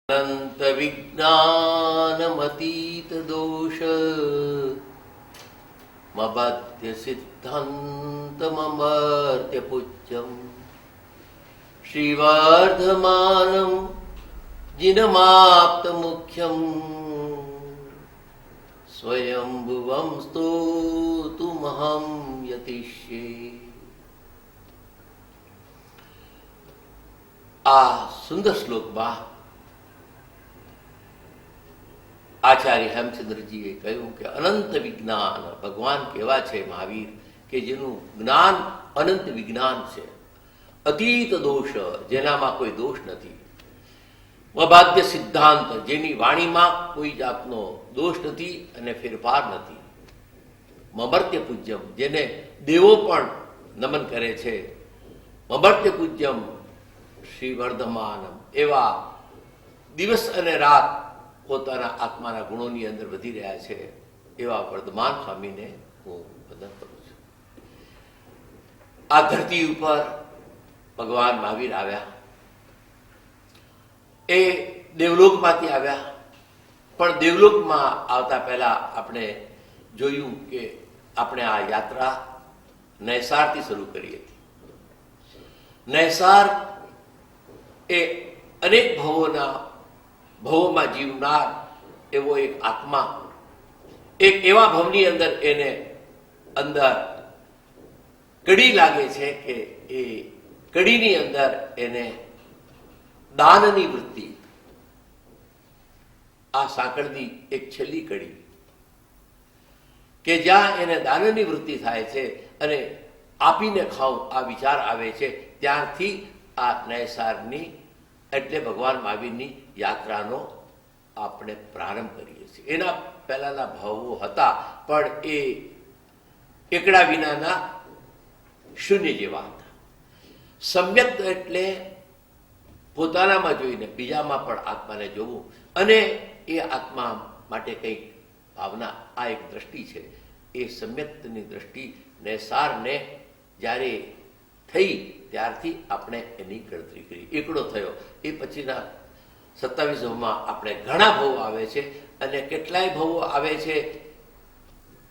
अनंत विज्ञानमतीत दोष मबध्य सिद्धान्तममर्त्य पूज्यं श्रीवर्धमानं जिनमाप्त मुख्यं स्वयंभुवं स्तोतुमहं यतिष्ये। आ सुंदर श्लोक में आचार्य हेमचंद्रजीए कह્યું કે અનંત વિજ્ઞાન ભગવાન કેવા છે મહાવીર કે જેનું જ્ઞાન અનંત વિજ્ઞાન છે, અતીત દોષ જેનામાં કોઈ દોષ નથી, અબાધ્ય સિદ્ધાંત જેની વાણીમાં કોઈ જાતનો દોષ નથી અને ફેરફાર નથી, મમર્ત્ય પૂજ્યમ જેને દેવો પણ નમન કરે છે, મમર્ત્ય પૂજ્યમ શ્રી વર્ધમાનમ એવા દિવસ અને રાત પોતાના આત્માના ગુણોની અંદર વધી રહ્યા છે એવા વર્ધમાન સ્વામીને હું વંદન કરું છું. આ ધરતી ઉપર ભગવાન મહાવીર આવ્યા, એ દેવલોકમાંથી આવ્યા, પણ દેવલોકમાં આવતા પહેલા આપણે જોયું કે આપણે આ યાત્રા નૈસારથી શરૂ કરી હતી. નૈસાર એ અનેક ભવોમાં જીવનાર એવો એક આત્મા, એક એવા ભવની અંદર એને અંદર કડી લાગે છે કે એ કડીની અંદર એને દાનની વૃત્તિ, આ સાંકળની એક છેલ્લી કડી કે જ્યાં એને દાનની વૃત્તિ થાય છે અને આપીને ખાઉં આ વિચાર આવે છે, ત્યારથી આ નૈસારની એટલે ભગવાન મહાવીરની યાત્રાનો આપણે પ્રારંભ કરીએ છીએ. એના પહેલાના ભાવો હતા પણ એ એકડા વિનાના શૂન્ય જેવા હતા. સમ્યક એટલે પોતાનામાં જોઈને બીજામાં પણ આત્માને જોવું અને એ આત્મા માટે કંઈક ભાવના, આ એક દ્રષ્ટિ છે. એ સમ્યકની દ્રષ્ટિ નૈસારને જ્યારે થઈ ત્યારથી આપણે એની ગણતરી કરી. એકડો થયો એ પછીના 27 ભવમાં આપણે ઘણા ભવો આવે છે અને કેટલાય ભવો આવે છે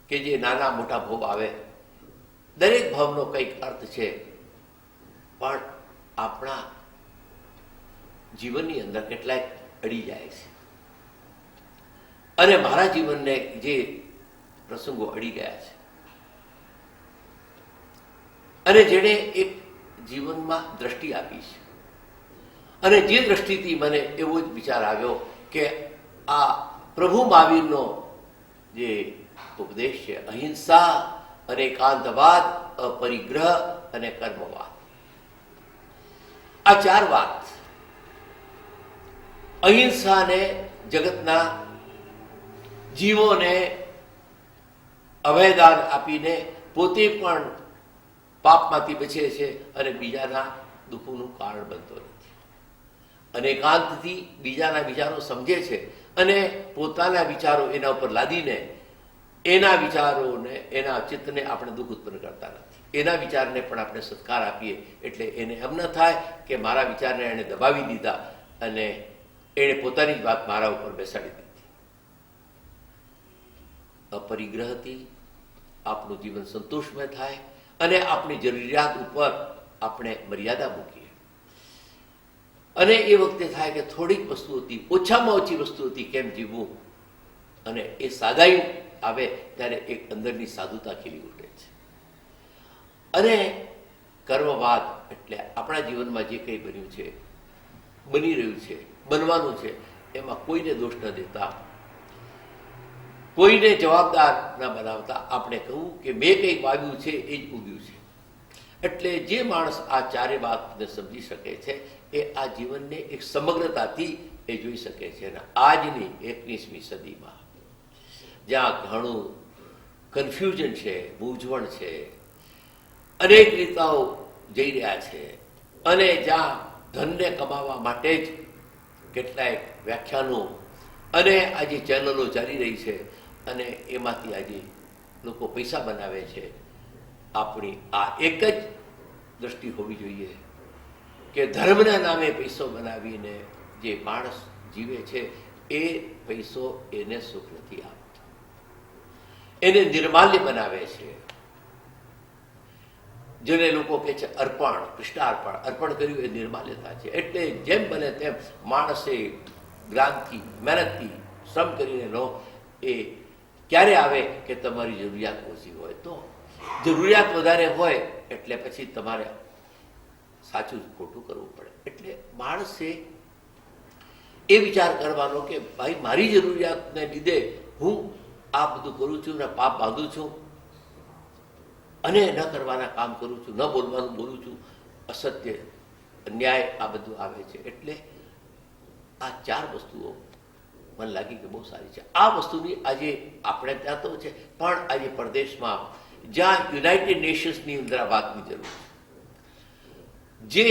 કે જે નાના મોટા ભવ આવે. દરેક ભવનો કંઈક અર્થ છે, પણ આપણા જીવનની અંદર કેટલાય અડી જાય છે અને મારા જીવનને જે પ્રસંગો અડી ગયા છે અને જેણે એક જીવનમાં દ્રષ્ટિ આપી છે અને જે દ્રષ્ટિથી મને એવો જ વિચાર આવ્યો કે આ પ્રભુ મહાવીરનો જે ઉપદેશ છે, અહિંસા અને એકાંતવાદ, અપરિગ્રહ અને કર્મવાદ, આ ચાર વાત. અહિંસાને જગતના જીવોને અભયદાન આપીને પોતે પણ પાપમાંથી બચે છે અને બીજાના દુઃખોનું કારણ બનતો નથી. અને એકાંતથી બીજાના વિચારો સમજે છે અને પોતાના વિચારો એના ઉપર લાદીને એના વિચારોને, એના ચિત્તને આપણે દુઃખ ઉત્પન્ન કરતા નથી. એના વિચારને પણ આપણે સત્કાર આપીએ એટલે એને એમ ન થાય કે મારા વિચારને એણે દબાવી દીધા અને એણે પોતાની જ વાત મારા ઉપર બેસાડી દીધી. અપરિગ્રહથી આપણું જીવન સંતોષમય થાય અને આપણી જરૂરિયાત ઉપર આપણે મર્યાદા મૂકીએ અને એ વખતે થાય કે થોડીક વસ્તુઓથી, ઓછામાં ઓછી વસ્તુઓથી કેમ જીવવું, અને એ સાદાઈ આવે ત્યારે એક અંદરની સાધુતા ખીલી ઉઠે છે. અને કર્મવાદ એટલે આપણા જીવનમાં જે કંઈ બન્યું છે, બની રહ્યું છે, બનવાનું છે, એમાં કોઈને દોષ ન દેતા, કોઈને જવાબદાર ન બનાવતા આપણે કહું કે મેં કંઈક વાવ્યું છે એ જ ઉગ્યું છે. એટલે જે માણસ આ ચારે વાતને સમજી શકે છે એ આ જીવનને એક સમગ્રતાથી એ જોઈ શકે છે. અને આજની 21મી સદીમાં જ્યાં ઘણું કન્ફ્યુઝન છે, મૂંઝવણ છે, અનેક રીતાઓ જઈ રહ્યા છે અને જ્યાં ધનને કમાવા માટે જ કેટલાય વ્યાખ્યાનો અને આજે ચેનલો ચાલી રહી છે અને એમાંથી આજે લોકો પૈસા બનાવે છે. આપણી આ એક જ દ્રષ્ટિ હોવી જોઈએ કે ધર્મના નામે પૈસો બનાવીને જે માણસ જીવે છે એ પૈસો એને સુખ નથી આપતો, એને નિર્માલ્ય બનાવે છે. જેને લોકો કહે છે અર્પણ, કૃષ્ણાર્પણ, અર્પણ કર્યું એ નિર્માલ્યતા છે. એટલે જેમ બને તેમ માણસે જ્ઞાનથી, મહેનતથી, શ્રમ કરીને લો. એ ક્યારે આવે કે તમારી જરૂરિયાત ઓછી હોય તો. જરૂરિયાત વધારે હોય એટલે પછી તમારે સાચું ખોટું કરવું પડે. એટલે માણસે એ વિચાર કરવાનો કે ભાઈ મારી જરૂરિયાતને લીધે હું આ બધું કરું છું ને પાપ બાંધું છું અને ન કરવાના કામ કરું છું, ન બોલવાનું બોલું છું, અસત્ય, અન્યાય આ બધું આવે છે. એટલે આ ચાર વસ્તુઓ મને લાગી કે બહુ સારી છે. આ વસ્તુની આજે આપણે ત્યાં તો છે, પણ આજે પરદેશમાં જ્યાં યુનાઇટેડ નેશન્સની અંદર આ વાતની જરૂર છે. જે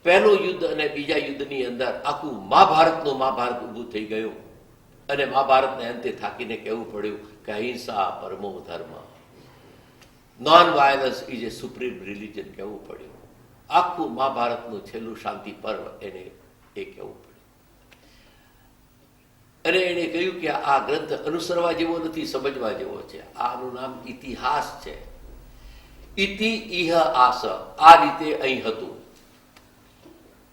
પહેલો યુદ્ધ અને બીજા યુદ્ધની અંદર આખું મહાભારત ઊભું થઈ ગયું અને મહાભારતને અંતે થાકીને કહેવું પડ્યું કે અહિંસા પરમો ધર્મ, non violence is A supreme religion કહેવું પડ્યું. આખું મહાભારતનું છેલ્લું શાંતિ પર્વ એને એ કહેવું પડ્યું. અને એને કહ્યું કે આ ગ્રંથ અનુસરવા જેવો નથી, સમજવા જેવો છે. આનું નામ ઇતિહાસ છે. ઇતિ ઇહ આસ, આ રીતે અહીં હતું.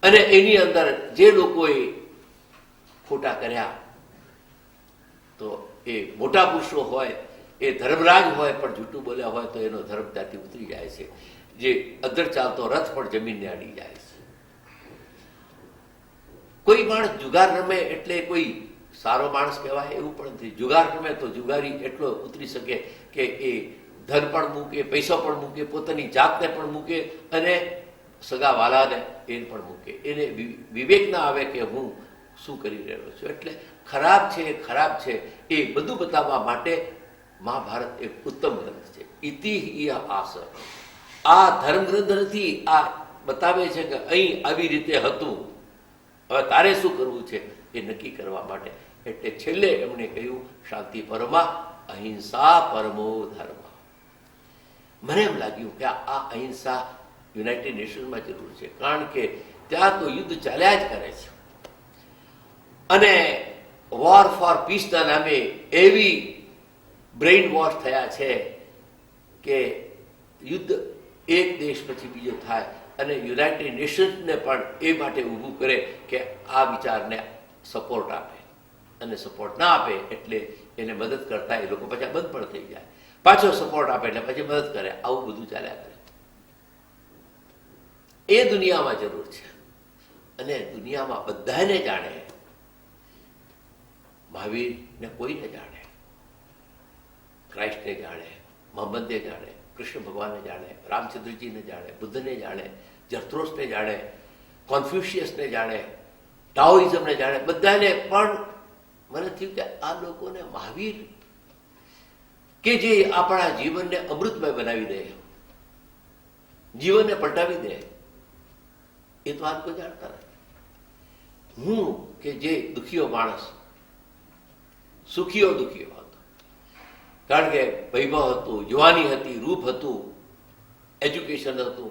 અને એની અંદર જે લોકોએ ખોટા કર્યા તો એ મોટા પુરુષો હોય, એ ધર્મરાજ હોય પણ જૂઠું બોલ્યા હોય તો એનો ધર્મ ત્યાંથી ઉતરી જાય છે. જે અધર ચાલતો રથ પણ જમીનને અડી જાય છે. કોઈ માણસ જુગાર રમે એટલે કોઈ સારો માણસ કહેવાય એવું પણ નથી. જુગાર રમે તો જુગારી એટલો ઉતરી શકે કે એ ધન પણ મૂકે, પૈસો પણ મૂકે, પોતાની જાતને પણ મૂકે અને સગા વાલાને એને પણ મૂકે. એને વિવેક ના આવે કે હું શું કરી રહ્યો છું. એટલે ખરાબ છે, ખરાબ છે એ બધું બતાવવા માટે મહાભારત એક ઉત્તમ ગ્રંથ છે. ઇતિ આસ, આ ધર્મ ગ્રંથ નથી, આ બતાવે છે કે અહીં આવી રીતે હતું, હવે તારે શું કરવું છે એ નક્કી કરવા માટે. એટલે છેલ્લે એમણે કહ્યું શાંતિ પરમા અહિંસા પરમો ધર્મ. મને એમ લાગ્યું કે આ અહિંસા યુનાઇટેડ નેશન્સમાં જરૂર છે, કારણ કે ત્યાં તો યુદ્ધ ચાલ્યા જ કરે છે અને વોર ફોર પીસના નામે એવી બ્રેઇન વોશ થયા છે કે યુદ્ધ એક દેશ પછી બીજો થાય અને યુનાઇટેડ નેશન્સને પણ એ માટે ઊભું કરે કે આ વિચારને સપોર્ટ આપે. અને સપોર્ટ ના આપે એટલે એને મદદ કરતા એ લોકો પછી બંધ પણ થઈ જાય. પાછો સપોર્ટ આપે એટલે પછી મદદ કરે. આવું બધું ચાલ્યા કરે. એ દુનિયામાં જરૂર છે. અને દુનિયામાં બધાને જાણે, મહાવીરને કોઈને જાણે, ક્રાઇસ્ટને જાણે, મોહમ્મદને જાણે, કૃષ્ણ ભગવાનને જાણે, રામચંદ્રજીને જાણે, બુદ્ધને જાણે, જરથ્રોસ્ટને જાણે, કોન્ફ્યુશિયસને જાણે, ટાઓઇઝમને જાણે, બધાને. પણ મને થયું કે આ લોકોને મહાવીર કે જે આપણા જીવનને અમૃતમય બનાવી દે, જીવનને પલટાવી દે, એ તો આ કોઈ જાણતા નથી. હું કે જે દુખીઓ માણસ સુખીઓ દુખીઓ હતો, કારણ કે વૈભવ હતું, જુવાની હતી, રૂપ હતું, એજ્યુકેશન હતું.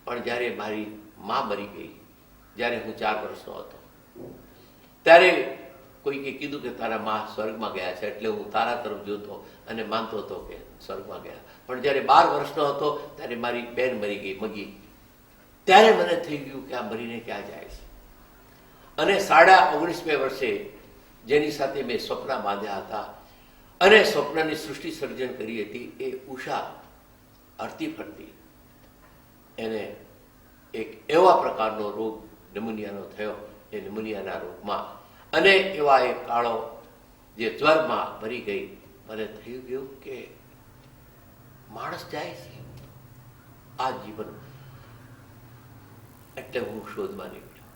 પણ જ્યારે મારી મા મરી ગઈ, જ્યારે હું 4 વર્ષનો હતો, ત્યારે કોઈકે કીધું કે તારા મા સ્વર્ગમાં ગયા છે. એટલે હું તારા તરફ જોતો અને માનતો હતો કે સ્વર્ગમાં ગયા. પણ જ્યારે 12 વર્ષનો હતો ત્યારે મારી બેન મરી ગઈ, મગી. ત્યારે મને થઈ ગયું કે આ મરીને ક્યાં જાય છે. અને 19.5 વર્ષે જેની સાથે મેં સ્વપ્ન બાંધ્યા હતા અને સ્વપ્નની સૃષ્ટિ સર્જન કરી હતી, એ ઉષા હરતી ફરતી એને એક એવા પ્રકારનો રોગ ન્યુમોનિયાનો થયો. એ ન્યુમોનિયાના રોગમાં અને એવા એક કાળો જે જ્વરમાં મરી ગઈ. મને થયું ગયું કે માણસ જાય છે આ જીવન. એટલે હું શોધમાં નીકળ્યો.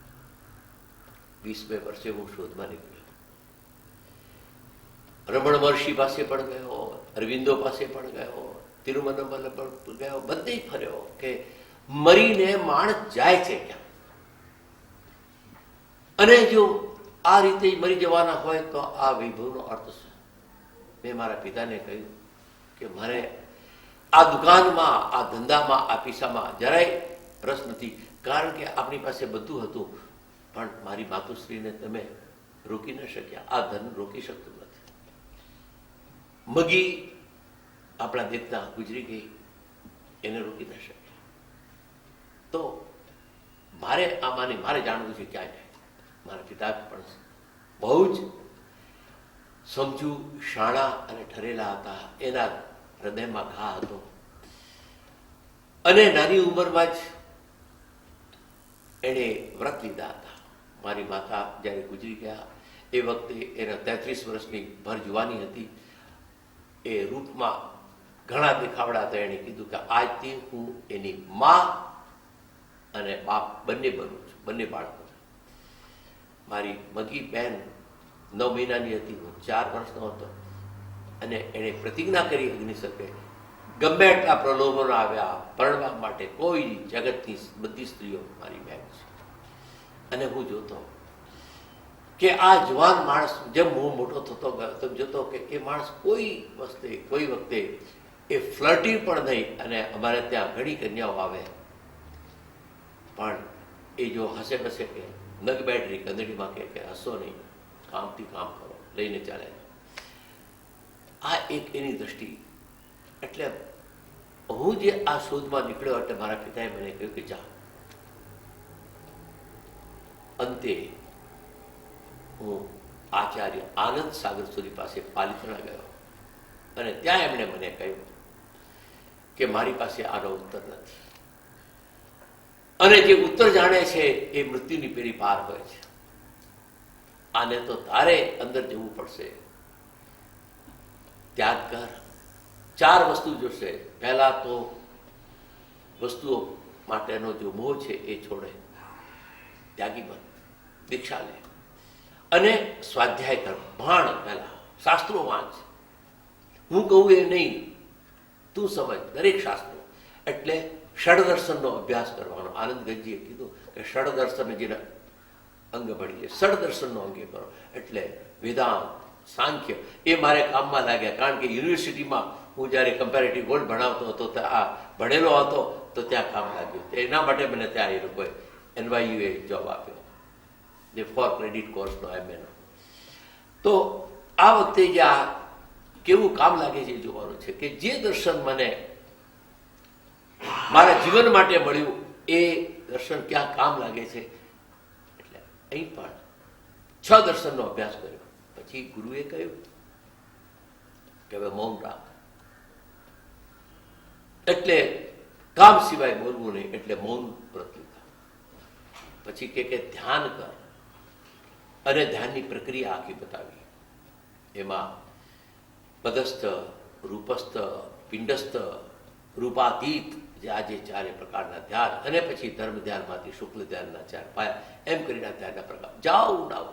20 વર્ષે હું શોધમાં નીકળ્યો. રમણ મહર્ષિ પાસે પણ ગયો, અરવિંદો પાસે પણ ગયો, તિરુમનમલ પણ ગયો, બધે ફર્યો કે મરીને માણસ જાય છે ક્યાં. અને જો આ રીતે મરી જવાના હોય તો આ વૈભવનો અર્થ શું? મેં મારા પિતાને કહ્યું કે મારે આ દુકાનમાં, આ ધંધામાં, આ પૈસામાં જરાય રસ નથી, કારણ કે આપણી પાસે બધું હતું પણ મારી માતુશ્રીને તમે રોકી ન શક્યા. આ ધન રોકી શકતું નથી. મગી આપણા દેશના ગુજરી ગઈ, એને રોકી ન શક્યા. તો મારે જાણવું છે ક્યાં જાય. મારા પિતા પણ બહુ જ સમજુ, શાણા અને ઠરેલા હતા. એના હૃદયમાં ઘા હતો અને નાની ઉંમરમાં જ એણે વ્રત લીધા હતા. મારી માતા જ્યારે ગુજરી ગયા એ વખતે એના 33 વર્ષની ભર જુવાની હતી. એ રૂપમાં ઘણા દેખાવડા હતા. એણે કીધું કે આજથી હું એની મા અને બાપ બંને બનું છું, બંને બાળકો. મારી મગી બહેન 9 મહિનાની હતી, હું 4 વર્ષનો હતો. અને એણે પ્રતિજ્ઞા કરી અગ્નિશર્કે, ગમે એટલા પ્રલોભનો આવ્યા પરણવા માટે, કોઈ જગતની બધી સ્ત્રીઓ મારી બહેન છે. અને હું જોતો કે આ જવાન માણસ જેમ હું મોટો થતો ગયો તેમ જોતો કે એ માણસ કોઈ વખતે એ ફ્લર્ટી પણ નહીં. અને અમારે ત્યાં ઘણી કન્યાઓ આવે પણ એ જો હસે બસે કે નગ બેટરી કંદડીમાં કે હસો નહીં, કામથી કામ કરો, લઈને ચાલે. આ એક એની દ્રષ્ટિ. એટલે હું જે આ શોધમાં નીકળ્યો એટલે મારા પિતાએ મને કહ્યું કે જા. અંતે હું આચાર્ય આનંદ સાગરસુરી પાસે પાલિતાણા ગયો અને ત્યાં એમણે મને કહ્યું કે મારી પાસે આનો ઉત્તર નથી, અને જે ઉત્તર જાણે છે એ મૃત્યુની પેઢી પાર હોય છે. આને તો તારે અંદર જવું પડશે, ત્યાગ કર. 4 વસ્તુ જોશે. પહેલા તો વસ્તુઓ માટેનો જો મોહ છે એ છોડે, ત્યાગી બન, દીક્ષા લે અને સ્વાધ્યાય કર. ભાણ પહેલા શાસ્ત્રો વાંચ. હું કહું એ નહીં, તું સમજ દરેક શાસ્ત્રો. એટલે ષડદર્શનનો અભ્યાસ કરવાનો. આનંદ ગંજીએ કીધું કે ષડદર્શન જેના અંગ ભણી લે, ષડદર્શનનો અંગે કરો. એટલે વેદાંત, સાંખ્ય એ મારે કામમાં લાગ્યા. કારણ કે યુનિવર્સિટીમાં હું જ્યારે કમ્પેરેટિવ વર્લ્ડ ભણાવતો હતો, આ ભણેલો હતો તો ત્યાં કામ લાગ્યું. એના માટે મને ત્યાં એ લોકોએ NYU જોબ આપ્યો, જે ફોર ક્રેડિટ કોર્સનો MA. તો આ વખતે જે આ કેવું કામ લાગે છે જોવાનું છે કે જે દર્શન મને મારા જીવન માટે મળ્યું એ દર્શન ક્યાં કામ લાગે છે. એટલે અહીં પણ 6 દર્શનનો અભ્યાસ કર્યો. પછી ગુરુએ કહ્યું કે હવે મૌન રાખ. એટલે કામ સિવાય બોલવું નહીં. એટલે મૌન વ્રત લીધા. પછી કે ધ્યાન કર, અને ધ્યાનની પ્રક્રિયા આખી બતાવી. એમાં પદસ્થ, રૂપસ્થ, પિંડસ્થ, રૂપાતીત, જે આજે 4 પ્રકારના ધ્યાન, અને પછી ધર્મ ધ્યાનમાંથી શુક્લ ધ્યાનના 4 પાયા, એમ કરીને ધ્યાનના પ્રકાર. જાઓ ઊંડા.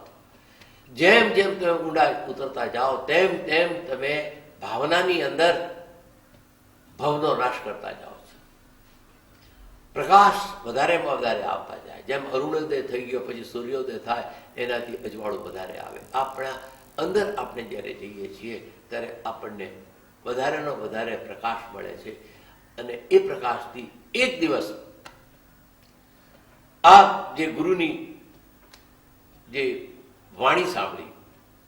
જેમ જેમ તમે ઊંડા ઉતરતા જાઓ તેમ તેમ તમે ભાવનાની અંદર ભવનો નાશ કરતા જાઓ છો. પ્રકાશ વધારેમાં વધારે આવતા જાય. જેમ અરુણોદય થઈ ગયો પછી સૂર્યોદય થાય, એનાથી અજવાળું વધારે આવે. આપણા અંદર આપણે જ્યારે જઈએ છીએ ત્યારે આપણને વધારેનો વધારે પ્રકાશ મળે છે. અને એ પ્રકાશથી એક દિવસ આ જે ગુરુની જે વાણી સાંભળી,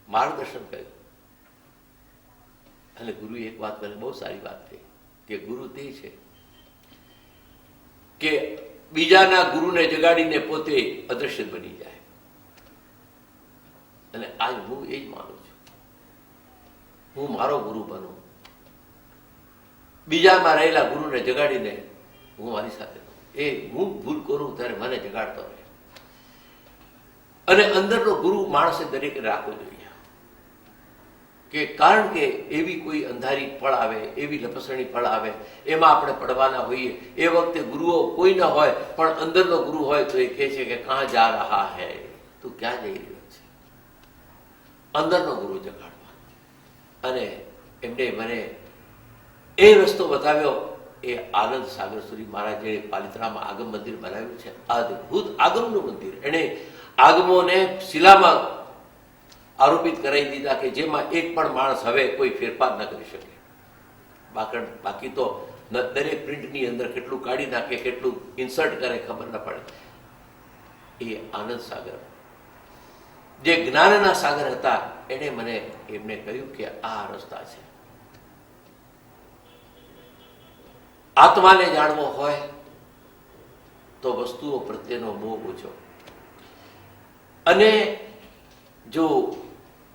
માર્ગદર્શન કર્યું. અને ગુરુએ એક વાત મને બહુ સારી વાત કહી કે ગુરુ તે છે કે બીજાના ગુરુને જગાડીને પોતે અદ્રશ્ય બની જાય. અને આજ હું એ જ માનું છું. હું મારો ગુરુ બનું, બીજામાં રહેલા ગુરુને જગાડીને હું મારી સાથે એ હું ભૂલ કરું ત્યારે મને જગાડતો રહે. અને અંદરનો ગુરુ માણસે દરેકે રાખવો જોઈએ. કે કારણ કે એવી કોઈ અંધારી ફળ આવે, એવી લપસણી ફળ આવે, એમાં આપણે પડવાના હોઈએ. એ વખતે ગુરુઓ કોઈ ન હોય, પણ અંદરનો ગુરુ હોય તો એ કહે છે કે કાં જા રહા હૈ, તું ક્યાં જઈ રહ્યો છે. અંદરનો ગુરુ જગાડવાનો. અને એમને મને એ રસ્તો બતાવ્યો. એ આનંદ સાગરસુરી મહારાજે પાલિતાણામાં આગમ મંદિર બનાવ્યું છે. અદભુત આગમનું મંદિર. એણે આગમોને શિલામાં આરોપિત કરાવી દીધા કે જેમાં એક પણ માણસ હવે કોઈ ફેરફાર ન કરી શકે. બાકી તો દરેક પ્રિન્ટની અંદર કેટલું કાઢી નાખે, કેટલું ઇન્સર્ટ કરે ખબર ન પડે. એ આનંદ સાગર, જે જ્ઞાનના સાગર હતા, એણે મને એમને કહ્યું કે આ રસ્તા છે. આત્માને જાણવો હોય તો વસ્તુઓ પ્રત્યેનો મોહ ઓછો, અને જો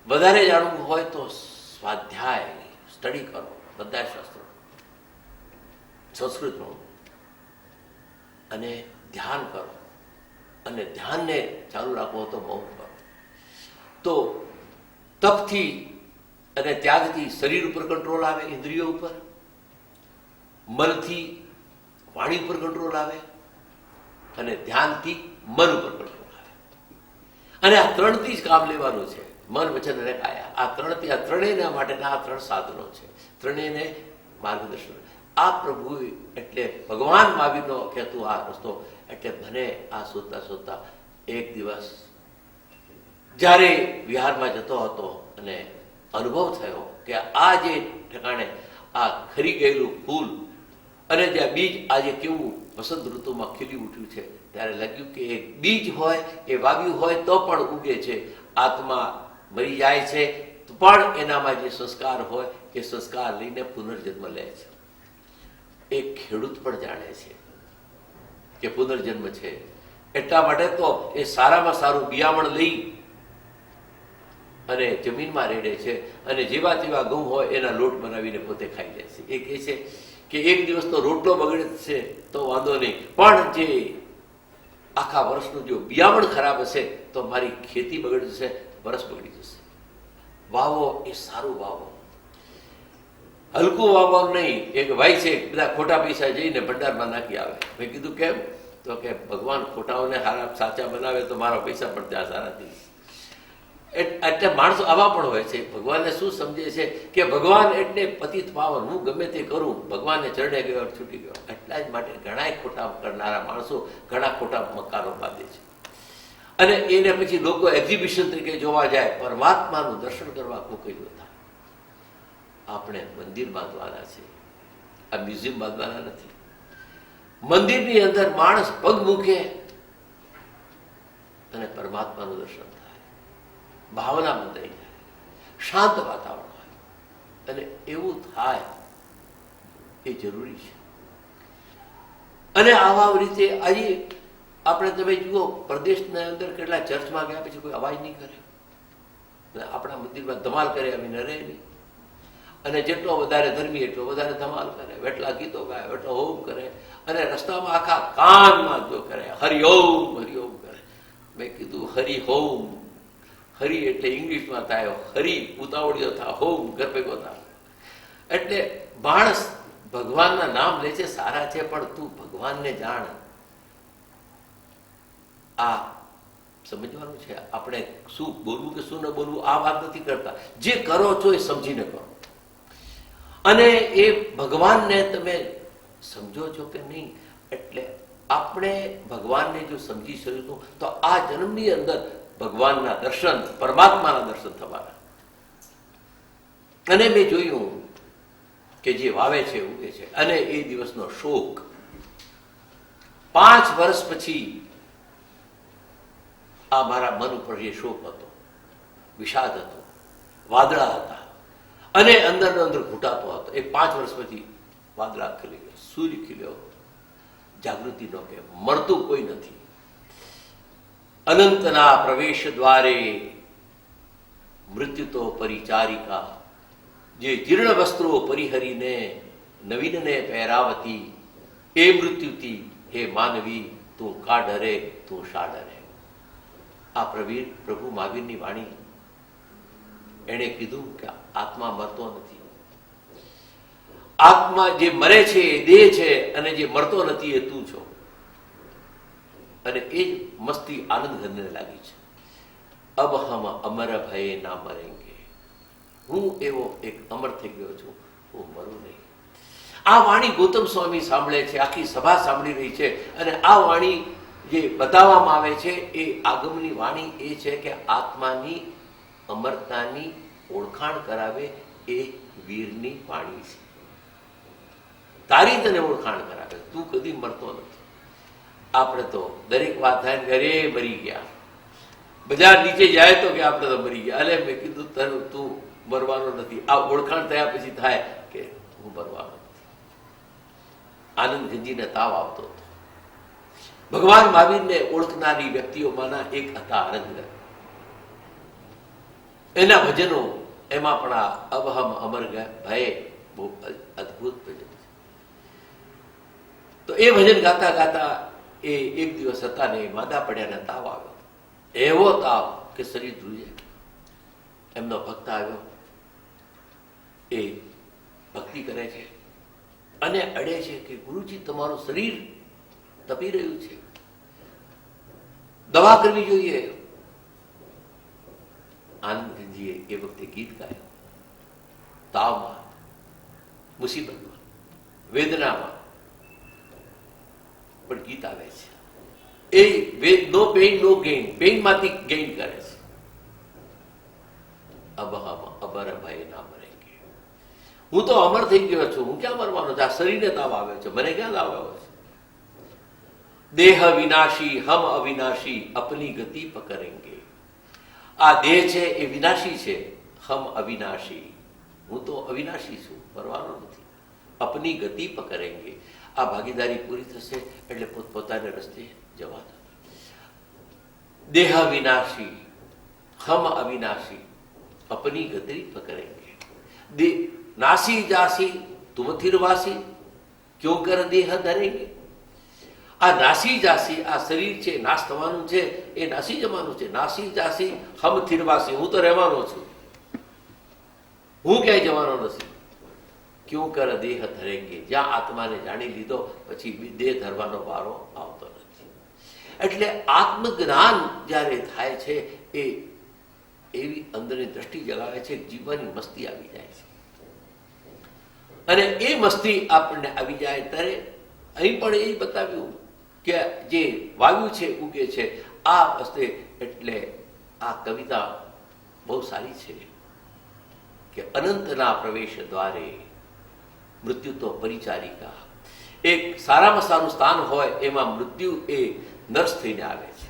વધારે જાણવું હોય તો સ્વાધ્યાય સ્ટડી કરો, બધા શાસ્ત્રો, સંસ્કૃતનું, અને ધ્યાન કરો, અને ધ્યાનને ચાલુ રાખવો તો મૌન કરો. તો તપથી અને ત્યાગથી શરીર ઉપર કંટ્રોલ આવે, ઇન્દ્રિયો ઉપર, મનથી વાણી ઉપર કંટ્રોલ આવે, અને ધ્યાનથી મન ઉપર કંટ્રોલ આવે. અને આ ત્રણથી જ કામ લેવાનું છે, મન, વચન અને કાયા. આ ત્રણેયના માટેના આ ત્રણ સાધનો છે, ત્રણેયને માર્ગદર્શન. આ પ્રભુ એટલે ભગવાન મહાવીરનો કહેતું આ રસ્તો. એટલે મને આ શોધતા શોધતા એક દિવસ જ્યારે વિહારમાં જતો હતો અને અનુભવ થયો કે આ જે ઠેકાણે આ ખરી ગયેલું ફૂલ અને જ્યાં બીજ આજે કેવું વસંત ઋતુમાં ખીલી ઉઠ્યું છે, ત્યારે લાગ્યું કે એક બીજ હોય, એ વાવ્યું હોય તો પણ ઉગે છે. આત્મા મરી જાય છે પણ એનામાં જે સંસ્કાર હોય એ સંસ્કાર લઈને પુનર્જન્મ લે છે. એ ખેડૂત પણ જાણે છે કે પુનર્જન્મ છે. એટલા માટે તો એ સારામાં સારું બિયામણ લઈ અને જમીનમાં રેડે છે, અને જેવા તેવા ઘઉં હોય એના લોટ બનાવીને પોતે ખાઈ લે છે. એ કહે છે કે એક દિવસ તો રોટલો બગડે છે તો વાંધો નહીં, પણ જે આખા વર્ષનું જો બિયામણ ખરાબ હશે તો મારી ખેતી બગડી જશે, વરસ બગડી જશે. વાવો એ સારું વાવો, હલકું વાવવાનું નહીં. એક ભાઈ છે, બધા ખોટા પૈસા જઈને ભંડારમાં નાખી આવે. મેં કીધું કેમ? તો કે ભગવાન ખોટાઓને સાચા બનાવે તો મારા પૈસા પણ ત્યાં સારા થઈ. એટલે માણસો આવા પણ હોય છે. ભગવાનને શું સમજે છે કે ભગવાન એટલે પતિત પાવન, હું ગમે તે કરું, ભગવાનને ચરણે ગયો છૂટી ગયો. એટલા જ માટે ઘણા ખોટા કરનારા માણસો ઘણા ખોટા મકાનો બાંધે છે, અને એને પછી લોકો એક્ઝિબિશન તરીકે જોવા જાય. પરમાત્માનું દર્શન કરવા કોઈ જોતા. આપણે મંદિર બાંધવાના છે, આ મ્યુઝિયમ બાંધવાના નથી. મંદિરની અંદર માણસ પગ મૂકે અને પરમાત્માનું દર્શન થાય, ભાવના બંધાઈ જાય, શાંત વાતાવરણ હોય, અને એવું થાય એ જરૂરી છે. અને આવા રીતે આજે આપણે તમે જુઓ, પ્રદેશના અંદર કેટલા ચર્ચમાં ગયા પછી કોઈ અવાજ નહીં કરે, આપણા મંદિરમાં ધમાલ કરે અમે ન રહે નહીં. અને જેટલો વધારે ધર્મી એટલો વધારે ધમાલ કરે, એટલા ગીતો ગાય, એટલો હોમ કરે, અને રસ્તામાં આખા કાનમાં જો કરે હરિઓમ હરિઓમ કરે. મેં કીધું હરિહોમ, હરિ એટલે ઇંગ્લિશમાં થાય હરિ, ઉતાવળીઓ થા, હોમ ઘર ભેગો થા. એટલે માણસ ભગવાનના નામ લે છે, સારા છે, પણ તું ભગવાનને જાણ. આ સમજવાનું છે. આપણે શું બોલવું કે શું ન બોલવું આ વાત નથી કરતા. જે કરો છો એ સમજીને કરો, અને એ ભગવાનને તમે સમજો છો કે નહીં. એટલે આપણે ભગવાનને જો સમજી શકીશું તો આ જન્મની અંદર ભગવાનના દર્શન, પરમાત્માના દર્શન થવાના. અને મેં જોયું કે જે વાવે છે ઉગે છે. અને એ દિવસનો શોક 5 વર્ષ પછી આ મારા મન ઉપર જે શોક હતો, વિષાદ હતો, વાદળા હતા, અને અંદરનો અંદર ઘૂંટાતો હતો. એ 5 વર્ષ પછી વાદળા ખીલી ગયો, સૂર્ય ખીલ્યો, જાગૃતિનો કે મળતું કોઈ નથી. અનંતના પ્રવેશ દ્વારે મૃત્યુ તો પરિચારિકા, જે જીર્ણ વસ્ત્રો પરિહરીને નવીનને પહેરાવતી, એ મૃત્યુથી હે માનવી તું કા ડરે, તું શા ડરે. આ પ્રભુ મહાવીરની વાણી. એણે કીધું કે આત્મા મરતો નથી. આત્મા જે મરે છે એ દેહ છે, અને જે મરતો નથી એ તું છો. અને એ જ મસ્તી આનંદ ઘરને લાગી છે. અબ હમ અમર ભય ના મરેંગે. હું એવો એક અમર થઈ ગયો છું, હું મરું નહીં. આ વાણી ગૌતમ સ્વામી સાંભળે છે, આખી સભા સાંભળી રહી છે. અને આ વાણી જે બતાવવામાં આવે છે એ આગમની વાણી એ છે કે આત્માની અમરતાની ઓળખાણ કરાવે એ વીરની વાણી છે. તારી તને ઓળખાણ કરાવે, તું કદી મરતો નથી. આપણે તો દરેક વાત થાય ને ઘરે મરી ગયા, બજાર નીચે જાય તો કે આપણે તો મરી ગયા. અલે મેં કીધું તું મરવાનો નથી. આ ઓળખાણ થયા પછી થાય કે હું મરવાનો નથી. આનંદ ગંજીને તાવ આવતો હતો. ભગવાન મહાવીરને ઓળખનારી વ્યક્તિઓમાંના એક હતા આનંદ. એના ભજનો, એમાં પણ આ અબહમ અમર ભય બહુ અદભુત ભજન છે. તો એ ભજન ગાતા ગાતા એ એક દિવસ હતા ને માંદા પડ્યા ને તાવ આવ્યો. એવો તાવ કે શરીર ધ્રુજે. એમનો ભક્ત આવ્યો, એ ભક્તિ કરે છે અને અડે છે કે ગુરુજી તમારું શરીર તપી રહ્યું છે, દવા કરવી જોઈએ. આનંદજીએ એ વખતે ગીત ગાયું. તાવમાં, મુસીબતમાં, વેદનામાં પણ ગીત આવે છે. એ નો પેઇન નો ગેઇન, પેઇન માંથી ગેઇન કરે છે. અબર ભય ના મરેંગે. હું તો અમર થઈ ગયો છું, હું ક્યાં મરવાનો છું? આ શરીરને તાવ આવે છે, મને ક્યાં તાવ આવે છે? દેહ વિનાશી હમ અવિનાશી અપની ગતિ પકડેંગે. આ દેહ છે એ વિનાશી છે, હમ અવિનાશી, હું તો અવિનાશી છું, મરવાનો નથી. અપની ગતિ પકડેંગે. આ ભાગીદારી પૂરી થશે એટલે પોતપોતાને રસ્તે જવાના. દેહ વિનાશી હમ અવિનાશી અપની ગતિ પકડેંગે. નાસી જાસી તુમ થિરવાસી ક્यों કર દેહ ધરેંગે. આ નાસી જાસી, આ શરીર છે નાશ થવાનું છે, એ નાસી જવાનું છે. નાસી જાસી હમ થિરવાસી, હું તો રહેવાનો છું, હું ક્યાંય જવાનો નથી. ક્यों કર દેહ ધરેંગે. જ્યાં આત્માને જાણી લીધો પછી દેહ ધરવાનો વારો આવતો નથી. એટલે આત્મજ્ઞાન જ્યારે થાય છે એ એવી અંદરની દ્રષ્ટિ જગાવે છે, જીવનની મસ્તી આવી જાય છે. અને એ મસ્તી આપણને આવી જાય ત્યારે અહીં પણ એ બતાવ્યું કે જે વાયુ છે ઉગે છે આ વસ્તે. એટલે આ કવિતા બહુ સારી છે કે અનંતના પ્રવેશ દ્વારે મૃત્યુ તો પરિચારિકા. એક સારામાં સારું સ્થાન હોય એમાં મૃત્યુ એ નર્સ થઈને આવે છે.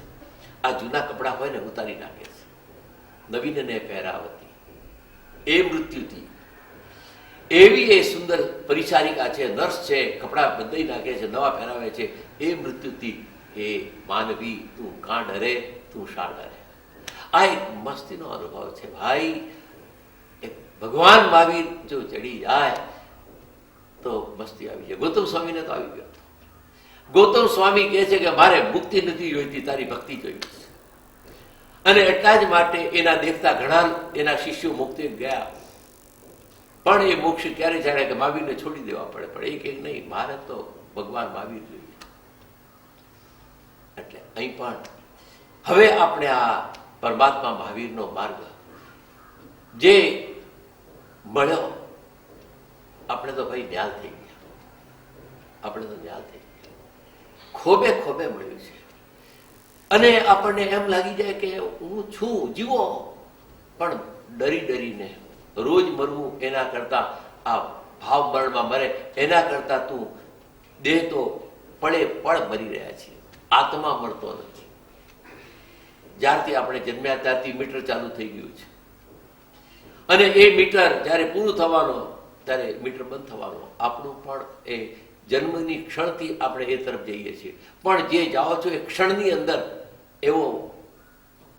આ જૂના કપડા હોય ને ઉતારી નાખે છે, નવીનને પહેરાવતી એ મૃત્યુથી. એવી એ સુંદર પરિચારિકા છે, નર્સ છે, કપડા બદલાઈ નાખે છે, નવા પહેરાવે છે. એ મૃત્યુથી એ માનવી તું કાં ડરે, તું શા ડરે. આ એક મસ્તીનો અનુભવ છે ભાઈ. એક ભગવાન મહાવીર જો ચડી જાય તો મસ્તી આવી જાય. ગૌતમ સ્વામીને તો આવી ગયો. ગૌતમ સ્વામી કહે છે કે મારે મુક્તિ નથી જોઈતી, તારી ભક્તિ જોઈ છે. અને એટલા જ માટે એના દેખતા ઘણા એના શિષ્યો મુક્તિ ગયા. પણ એ મોક્ષ ક્યારે જાણે કે મહાવીરને છોડી દેવા પડે. પણ એક નહીં, મારે તો ભગવાન મહાવીર જોઈએ. એટલે અહીં પણ હવે આપણે આ પરમાત્મા મહાવીરનો માર્ગ જે મળ્યો, આપણે તો ભાઈ ન્યાલ થઈ ગયા. આપણે તો ન્યાલ થઈ ગયા, ખોબે ખોબે મળ્યું છે. અને આપણને એમ લાગી જાય કે હું છું, જીવો. પણ ડરી ડરીને રોજ મરવું એના કરતા, આ ભાવ મરણમાં મરે એના કરતા તું દેહ તો પળે પળ મરી રહ્યા છીએ, આત્મા મળતો નથી. જ્યારથી આપણે જન્મ્યા ત્યારથી મીટર ચાલુ થઈ ગયું છે. અને એ મીટર જ્યારે પૂરું થવાનો ત્યારે મીટર બંધ થવાનો. આપણું પણ એ જન્મની ક્ષણથી આપણે એ તરફ જઈએ છીએ. પણ જે જાઓ છો એ ક્ષણની અંદર એવો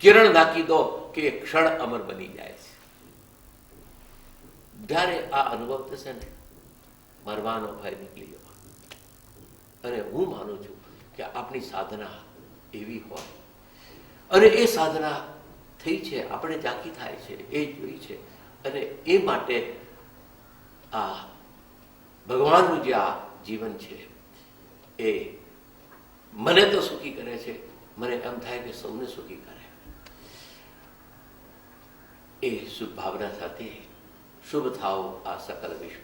કિરણ નાખી દો કે એ ક્ષણ અમર બની જાય છે. જ્યારે આ અનુભવ થશે ને, મરવાનો ભય નીકળી જવાનો. અને હું માનું છું કે આપણી સાધના એવી હોય, અને એ સાધના થઈ છે, આપણે જાગી થાય છે, એ જોઈ છે. અને એ માટે આ ભગવાનનું જે આ જીવન છે એ મને તો સુખી કરે છે. મને એમ થાય કે સૌને સુખી કરે. એ શુભ ભાવના સાથે શુભ થાવ આ સકલ વિશ્વ,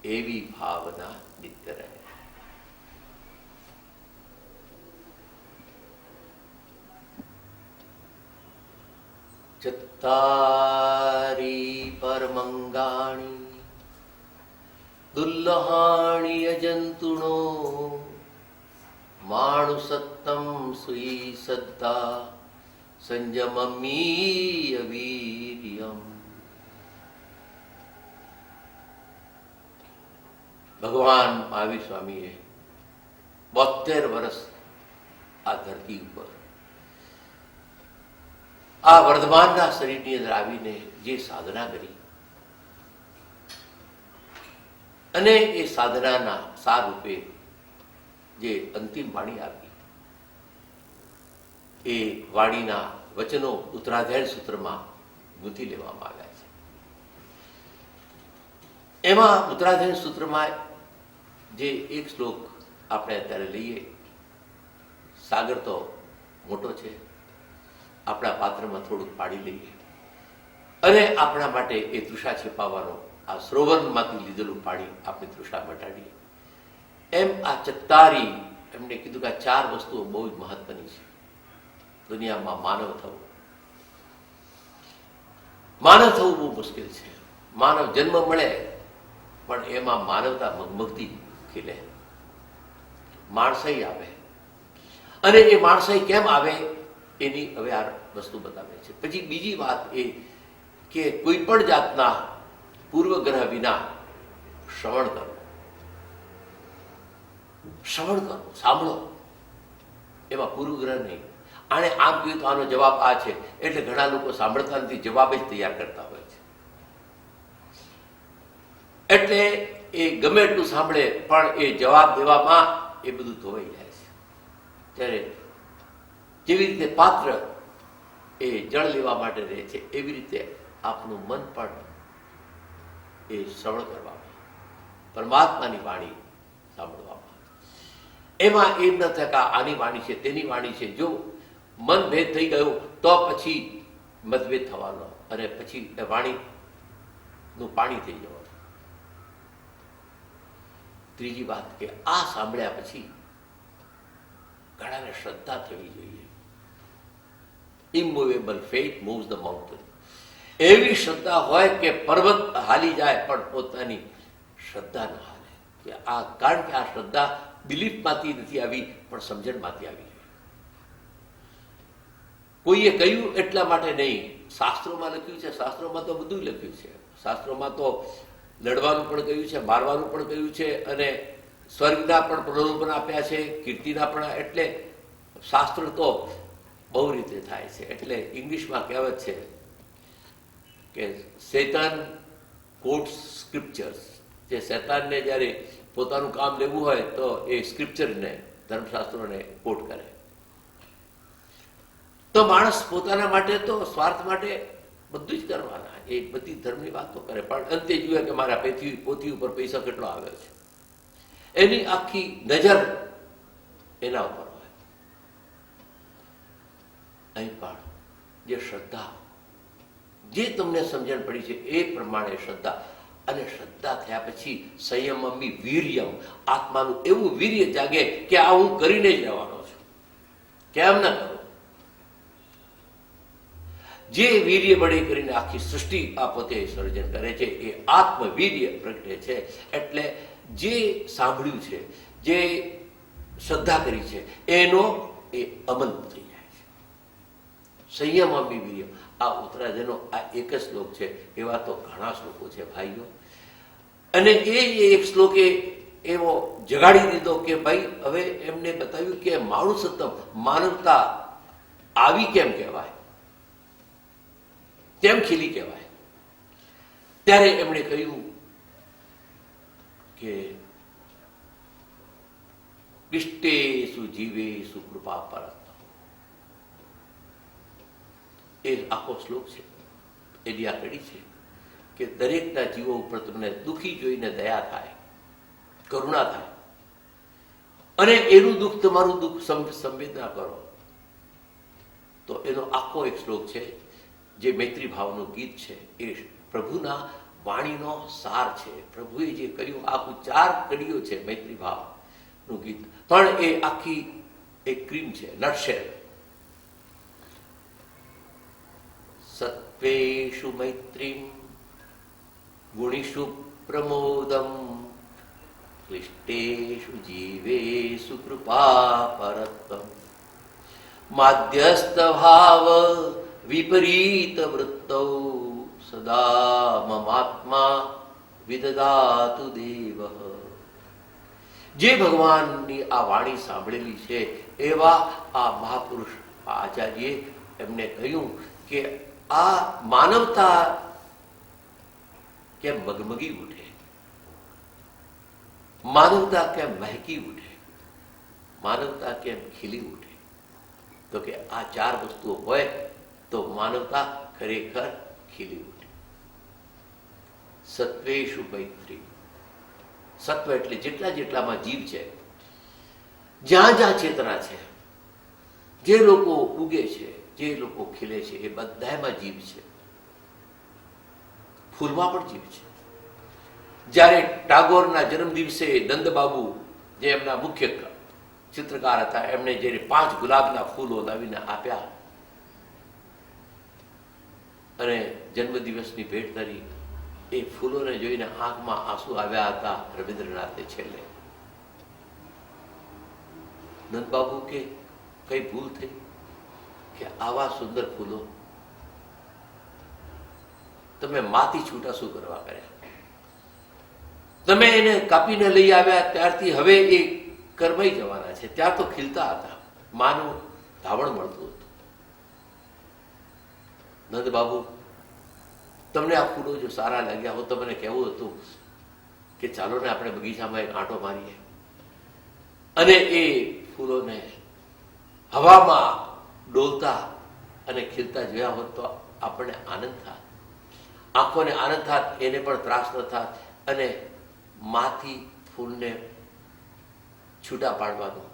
એવી ભાવના નિત્ય રહે. ચત્તારી પરમંગાણી દુલ્લહાણી અજંતુણો માણુસત્તમ સુઈ સદ્ધા સંયમમીય વીર્યમ. ભગવાન મહાવીર સ્વામીએ 72 વર્ષ આ ધરતી ઉપર આ વર્ધમાનના શરીરની અંદર આવીને જે સાધના કરી અને એ સાધનાના સાર રૂપે જે અંતિમ વાણી આપી એ વાણીના વચનો ઉત્તરાધાયણ સૂત્રમાં ગૂંથી લેવામાં આવ્યા છે. એમાં ઉત્તરાધાયણ સૂત્રમાં જે એક શ્લોક આપણે અત્યારે લઈએ, સાગર તો મોટો છે, આપણા પાત્રમાં થોડુંક પાડી લઈએ અને આપણા માટે એ તૃષા છેપાવવાનો આ સરોવરમાંથી લીધેલું પાણી આપણી તૃષા મટાડીએ. એમ આ ચત્તારી એમને કીધું કે આ 4 વસ્તુઓ બહુ જ મહત્વની છે દુનિયામાં. માનવ થવું બહુ મુશ્કેલ છે. માનવ જન્મ મળે પણ એમાં માનવતા મગમગતી ખીલે, માણસાઈ આવે. અને એ માણસાઈ કેમ આવે એની હવે આ વસ્તુ બતાવે છે. પછી બીજી વાત એ કે કોઈ પણ જાતના પૂર્વગ્રહ વિના શ્રવણ કરો, સાંભળો. એમાં પૂર્વગ્રહ નહીં. આને આમ કહ્યું તો આનો જવાબ આ છે એટલે ઘણા લોકો સાંભળતા નથી, જવાબ જ તૈયાર કરતા હોય છે. એટલે એ ગમે એટલું સાંભળે પણ એ જવાબ દેવામાં એ બધું ધોવાઈ જાય છે. ત્યારે જેવી રીતે પાત્ર એ જળ લેવા માટે રહે છે એવી રીતે આપનું મન પણ એ શ્રવણ કરવામાં, પરમાત્માની વાણી સાંભળવામાં. એમાં એમ ન થાય કે આની વાણી છે તેની વાણી છે. જો મનભેદ થઈ ગયો તો પછી મતભેદ થવાનો અને પછી એ વાણીનું પાણી થઈ જવાનું. ત્રીજી વાત કે આ સાંભળ્યા પછી ઘણાને શ્રદ્ધા થવી જોઈએ. Immovable faith moves the mountain. એવી શ્રદ્ધા હોય કે પર્વત હાલી જાય પણ પોતાની શ્રદ્ધા ન હાલે. કે આ કારણ કે આ શ્રદ્ધા બિલીફમાંથી નથી આવી પણ સમજણમાંથી આવી. કોઈએ કહ્યું એટલા માટે નહીં. શાસ્ત્રોમાં લખ્યું છે, શાસ્ત્રોમાં તો બધું લખ્યું છે. શાસ્ત્રોમાં તો લડવાનું પણ કહ્યું છે, મારવાનું પણ કહ્યું છે અને સ્વર્ગના પણ પ્રલોભન આપ્યા છે, કીર્તિના પણ. એટલે શાસ્ત્ર તો બહુ રીતે થાય છે. એટલે ઇંગ્લિશમાં કહેવત છે કે શેતાન કોટ્સ સ્ક્રિપ્ચર્સ. જે શેતાનને જ્યારે પોતાનું કામ લેવું હોય તો એ સ્ક્રિપ્ચરને, ધર્મશાસ્ત્રોને કોટ કરે. તો માણસ પોતાના માટે તો સ્વાર્થ માટે બધું જ કરવાના, એ બધી ધર્મની વાતો કરે પણ અંતે જુએ કે મારા પોથી ઉપર પૈસા કેટલો આવ્યો છે. એની આખી નજર એના ઉપર હોય. અહીં પણ જે શ્રદ્ધા, જે તમને સમજણ પડી છે એ પ્રમાણે શ્રદ્ધા. અને શ્રદ્ધા થયા પછી સંયમમી વીર્યમ, આત્માનું એવું વીર્ય જાગે કે આ હું કરીને જ રહેવાનો છું, કેમ ના કરું. જે વીર્ય બળે કરીને આખી સૃષ્ટિ આ પોતે સર્જન કરે છે એ આત્મવીર્ય પ્રગટે છે. એટલે જે સાંભળ્યું છે, જે શ્રદ્ધા કરી છે એનો એ અમલ થઈ જાય છે. સંયમમી વીર્ય. આ ઉત્તરાયણનો આ એક જ શ્લોક છે. એવા તો ઘણા શ્લોકો છે ભાઈઓ. અને એ એક શ્લોકે એવો જગાડી દીધો કે ભાઈ હવે એમને બતાવ્યું કે માણુસત્તમ, માનવતા આવી કેમ કહેવાય, કેમ ખીલી કહેવાય. ત્યારે એમણે કહ્યું કે ઇષ્ટેષુ જીવેષુ કૃપા પરત. એ આખો શ્લોક છે, એની આ કડી છે કે દરેકના જીવો ઉપર તમને દુઃખી જોઈને દયા થાય, કરુણા થાય અને એનું દુઃખ તમારું દુઃખ સંવેદના કરો. તો એનો આખો એક શ્લોક છે જે મૈત્રી ભાવનું ગીત છે. એ પ્રભુના વાણીનો સાર છે. પ્રભુએ જે કર્યું આખું 4 કડીઓ છે મૈત્રી ભાવનું ગીત. પણ એ આખી એક ક્રીમ છે, નટશેલ. સત્વેષુ મૈત્રીમ ગુણીષુ પ્રમોદમ ક્લિષ્ટેષુ જીવેષુ કૃપા પરત્તમ માધ્યસ્થ ભાવ વિપરીત વૃત્તૌ સદા મમાત્મા વિદદાતુ દેવ. જે ભગવાનની આ વાણી સાંભળેલી છે એવા આ મહાપુરુષ આચાર્યે એમને કહ્યું કે આ માનવતા કેમ મગમગી ઉઠે, માનવતા કેમ મહેકી ઉઠે, માનવતા કેમ ખીલી ઉઠે? તો કે આ ચાર વસ્તુઓ હોય તો માનવતા ખરેખર ખીલી ઉઠે. સત્વેષુ મૈત્રી. સત્વ એટલે જેટલા જેટલામાં જીવ છે, જ્યાં જ્યાં ચેતના છે, જે લોકો ઉગે છે, જે લોકો ખીલે છે, એ બધામાં જીવ છે. ફૂલમાં પણ જીવ છે. જ્યારે ટાગોરના જન્મ દિવસે નંદબાબુ, જે એમના મુખ્ય ચિત્રકાર હતા, એમણે જે 5 ગુલાબના ફૂલો લાવીને આપ્યા અને જન્મદિવસની ભેટ ધરી, એ ફૂલોને જોઈને આંખમાં આંસુ આવ્યા હતા રવિન્દ્રનાથે છેલ્લે. નંદબાબુ કે કઈ ભૂલ થઈ કે આવા સુંદર ફૂલો તમે માથી છૂટા શું કરવા કર્યા? તમે એને કાપીને લઈ આવ્યા ત્યારથી હવે એ કરમાઈ જવાના છે. ત્યાર તો ખીલતા હતા, માનું ધાવણ મળતું હતું. નંદબાબુ, તમને આ ફૂલો જો સારા લાગ્યા હોત તો મને કહેવું હતું કે ચાલો ને આપણે બગીચામાં એક આંટો મારીએ, અને એ ફૂલોને હવામાં ડોલતા અને ખીલતા જોયા હોત તો આપણને આનંદ થાત, આંખોને આનંદ થાત, એને પણ ત્રાસ ન થાત, અને માથી ફૂલને છૂટા પાડવાનું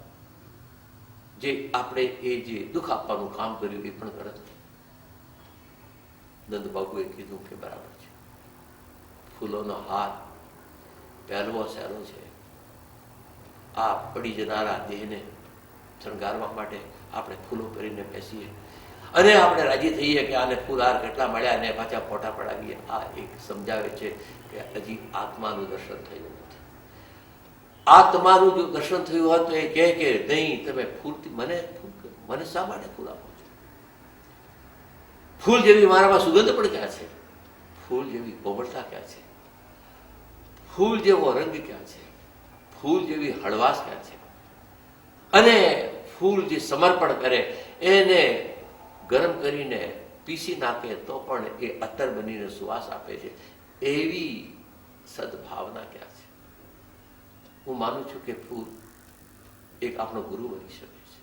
જે આપણે એ જે દુઃખ આપવાનું કામ કર્યું એ પણ કરત. નંદબાબુએ કીધું કે બરાબર છે, ફૂલોનો હાર પહેલવો સહેલો છે. આ પડી જનારા દેહને શણગારવા માટે આપણે ફૂલો પહેરીને બેસીએ અને આપણે રાજી થઈએ કે આને ફૂલહાર કેટલા મળ્યા અને પાછા ફોટા પડાવીએ. આ એક સમજાવે છે કે હજી આત્માનું દર્શન થયું નથી. આત્માનું જો દર્શન થયું હોત તો એ કહે કે નહીં, તમે ફૂલથી મને શા માટે ફૂલ આપો છો? ફૂલ જેવી મારામાં સુગંધ પણ ક્યાં છે? ફૂલ જેવી કોમળતા ક્યાં છે? ફૂલ જેવો રંગ ક્યાં છે? ફૂલ જેવી હળવાશ ક્યાં છે? અને ફૂલ જે સમર્પણ કરે, એને ગરમ કરીને પીસી નાખે તો પણ એ અત્તર બનીને સુવાસ આપે છે, એવી સદભાવના ક્યાં છે? હું માનું છું કે ફૂલ એક આપણો ગુરુ બની શકે છે.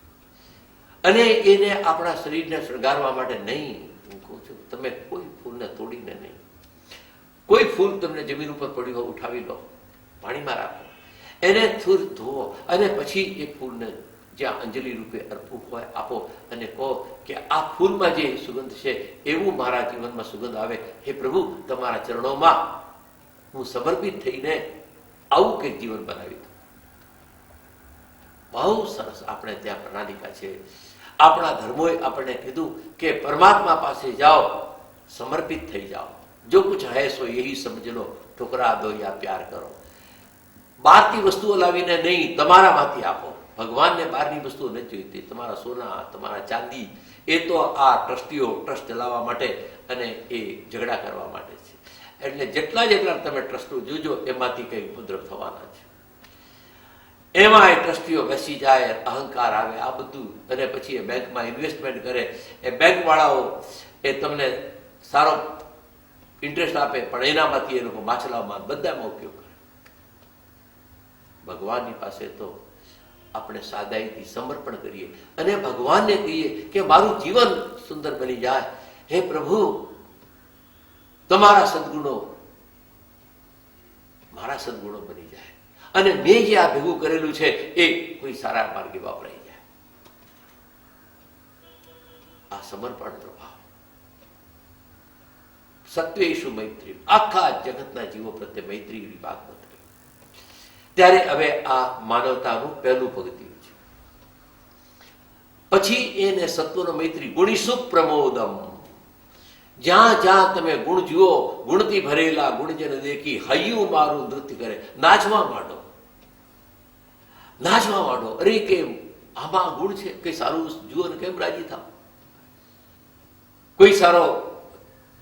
અને એને આપણા શરીરને શણગારવા માટે નહીં, હું કહું છું તમે કોઈ ફૂલને તોડીને નહીં, કોઈ ફૂલ તમને જમીન ઉપર પડ્યું હોય ઉઠાવી લો, પાણીમાં રાખો, એને થૂર ધોવો અને પછી એ ફૂલને જ્યાં અંજલિ રૂપે અર્પવું હોય આપો અને કહો કે આ ફૂલમાં જે સુગંધ છે એવું મારા જીવનમાં સુગંધ આવે. હે પ્રભુ, તમારા ચરણોમાં હું સમર્પિત થઈને આવું કંઈક જીવન બનાવી દઉં. બહુ સરસ આપણે ત્યાં પ્રણાલિકા છે. આપણા ધર્મોએ આપણને કીધું કે પરમાત્મા પાસે જાઓ, સમર્પિત થઈ જાઓ, જો કુછ હૈ સો યહી સમજ લો, ઠુકરા દો યા પ્યાર કરો. બહારથી વસ્તુઓ લાવીને નહીં, તમારામાંથી આપો. ભગવાનને બહારની વસ્તુઓ નથી જોઈતી. તમારા સોના, તમારા ચાંદી, એ તો આ ટ્રસ્ટીઓ ટ્રસ્ટ ચલાવવા માટે અને એ ઝઘડા કરવા માટે છે. એટલે જેટલા જેટલા તમે ટ્રસ્ટો જોજો એમાંથી કંઈક ઉપદ્રવ થવાના છે. એમાં એ ટ્રસ્ટીઓ બેસી જાય, અહંકાર આવે, આ બધું, અને પછી એ બેંકમાં ઇન્વેસ્ટમેન્ટ કરે. એ બેંકવાળાઓ એ તમને સારો ઇન્ટરેસ્ટ આપે, પણ એનામાંથી એ લોકો માછલામાં બધામાં ઉપયોગ કરે. ભગવાનની પાસે તો આપણે સાદાઈથી સમર્પણ કરીએ અને ભગવાનને કહીએ કે મારું જીવન સુંદર બની જાય. હે પ્રભુ, તમારા સદગુણો મારા સદગુણો બની જાય અને મેં જે આ ભેગું કરેલું છે એ કોઈ સારા માર્ગે વાપરાઈ જાય. આ સમર્પણનો ભાવ. સત્વેષુ મૈત્રી. આખા જગતના જીવો પ્રત્યે મૈત્રીની વાત નથી. ત્યારે હવે આ માનવતાનું પહેલું પગથિયું છે. પછી એને સત્વનો મૈત્રી. ગુણીસુ પ્રમોદમ. જ્યાં જ્યાં તમે ગુણ જુઓ, ગુણથી ભરેલા ગુણજન દેખી હૈયું મારું નૃત્ય કરે. નાચવા માંડો. નાચવા માંડો. અરે કેમ આમાં ગુણ છે, કઈ સારું જુઓ ને કેમ રાજી થાવ, કોઈ સારો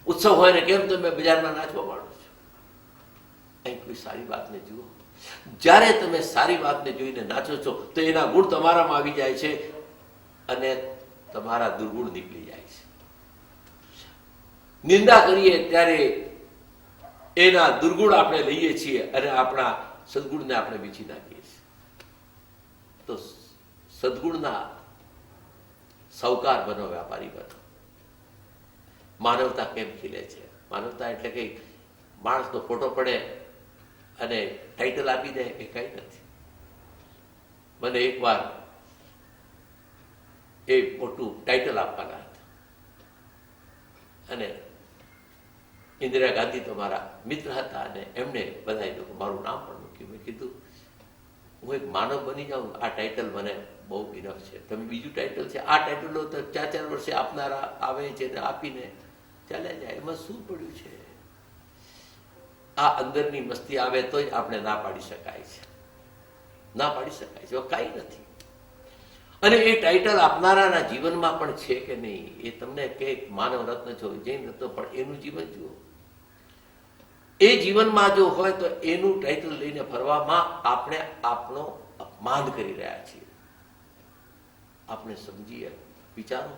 ઉત્સવ હોય ને કેમ તમે બજારમાં નાચવા માંડો છો. અહીં કોઈ સારી વાતને જુઓ. જ્યારે તમે સારી વાતને જોઈને નાચો છો તો એના ગુણ તમારામાં આવી જાય છે અને તમારા દુર્ગુણ નીકળી જાય છે. નિંદા કરીએ ત્યારે એના દુર્ગુણ આપણે લઈએ છીએ અને આપણા સદગુણને આપણે વીછી નાખીએ છીએ. તો સદગુણના સાહુકાર બનો, વ્યાપારી બનો. માનવતા કેમ ખીલે છે? માનવતા એટલે કઈ માણસનો ફોટો પડે અને ટાઇટલ આપી દે એ કઈ નથી. મને એકવાર એ મોટું ટાઇટલ આપવાના હતા અને ઇન્દિરા ગાંધી તો મારા મિત્ર હતા અને એમને બધાએ લોકો મારું નામ પણ મૂક્યું. મેં કીધું હું એક માનવ બની જાઉં, આ ટાઇટલ મને બહુ ઇનફ છે. તમે બીજું ટાઇટલ છે, આ ટાઇટલો તો 4-4 વર્ષે આપનારા આવે છે ને આપીને ચાલ્યા જાય, એમાં શું પડ્યું છે? આ અંદરની મસ્તી આવે તો જ આપણે ના પાડી શકાય છે, ના પાડી શકાય છે, કાંઈ નથી. અને એ ટાઇટલ આપનારાના જીવનમાં પણ છે કે નહીં એ તમને કે માનવ રત્ન છો, જૈન રત્ન, પણ એનું જીવન જુઓ. એ જીવનમાં જો હોય તો એનું ટાઇટલ લઈને ફરવામાં આપણે આપણો અપમાન કરી રહ્યા છીએ. આપણે સમજીએ, વિચારો.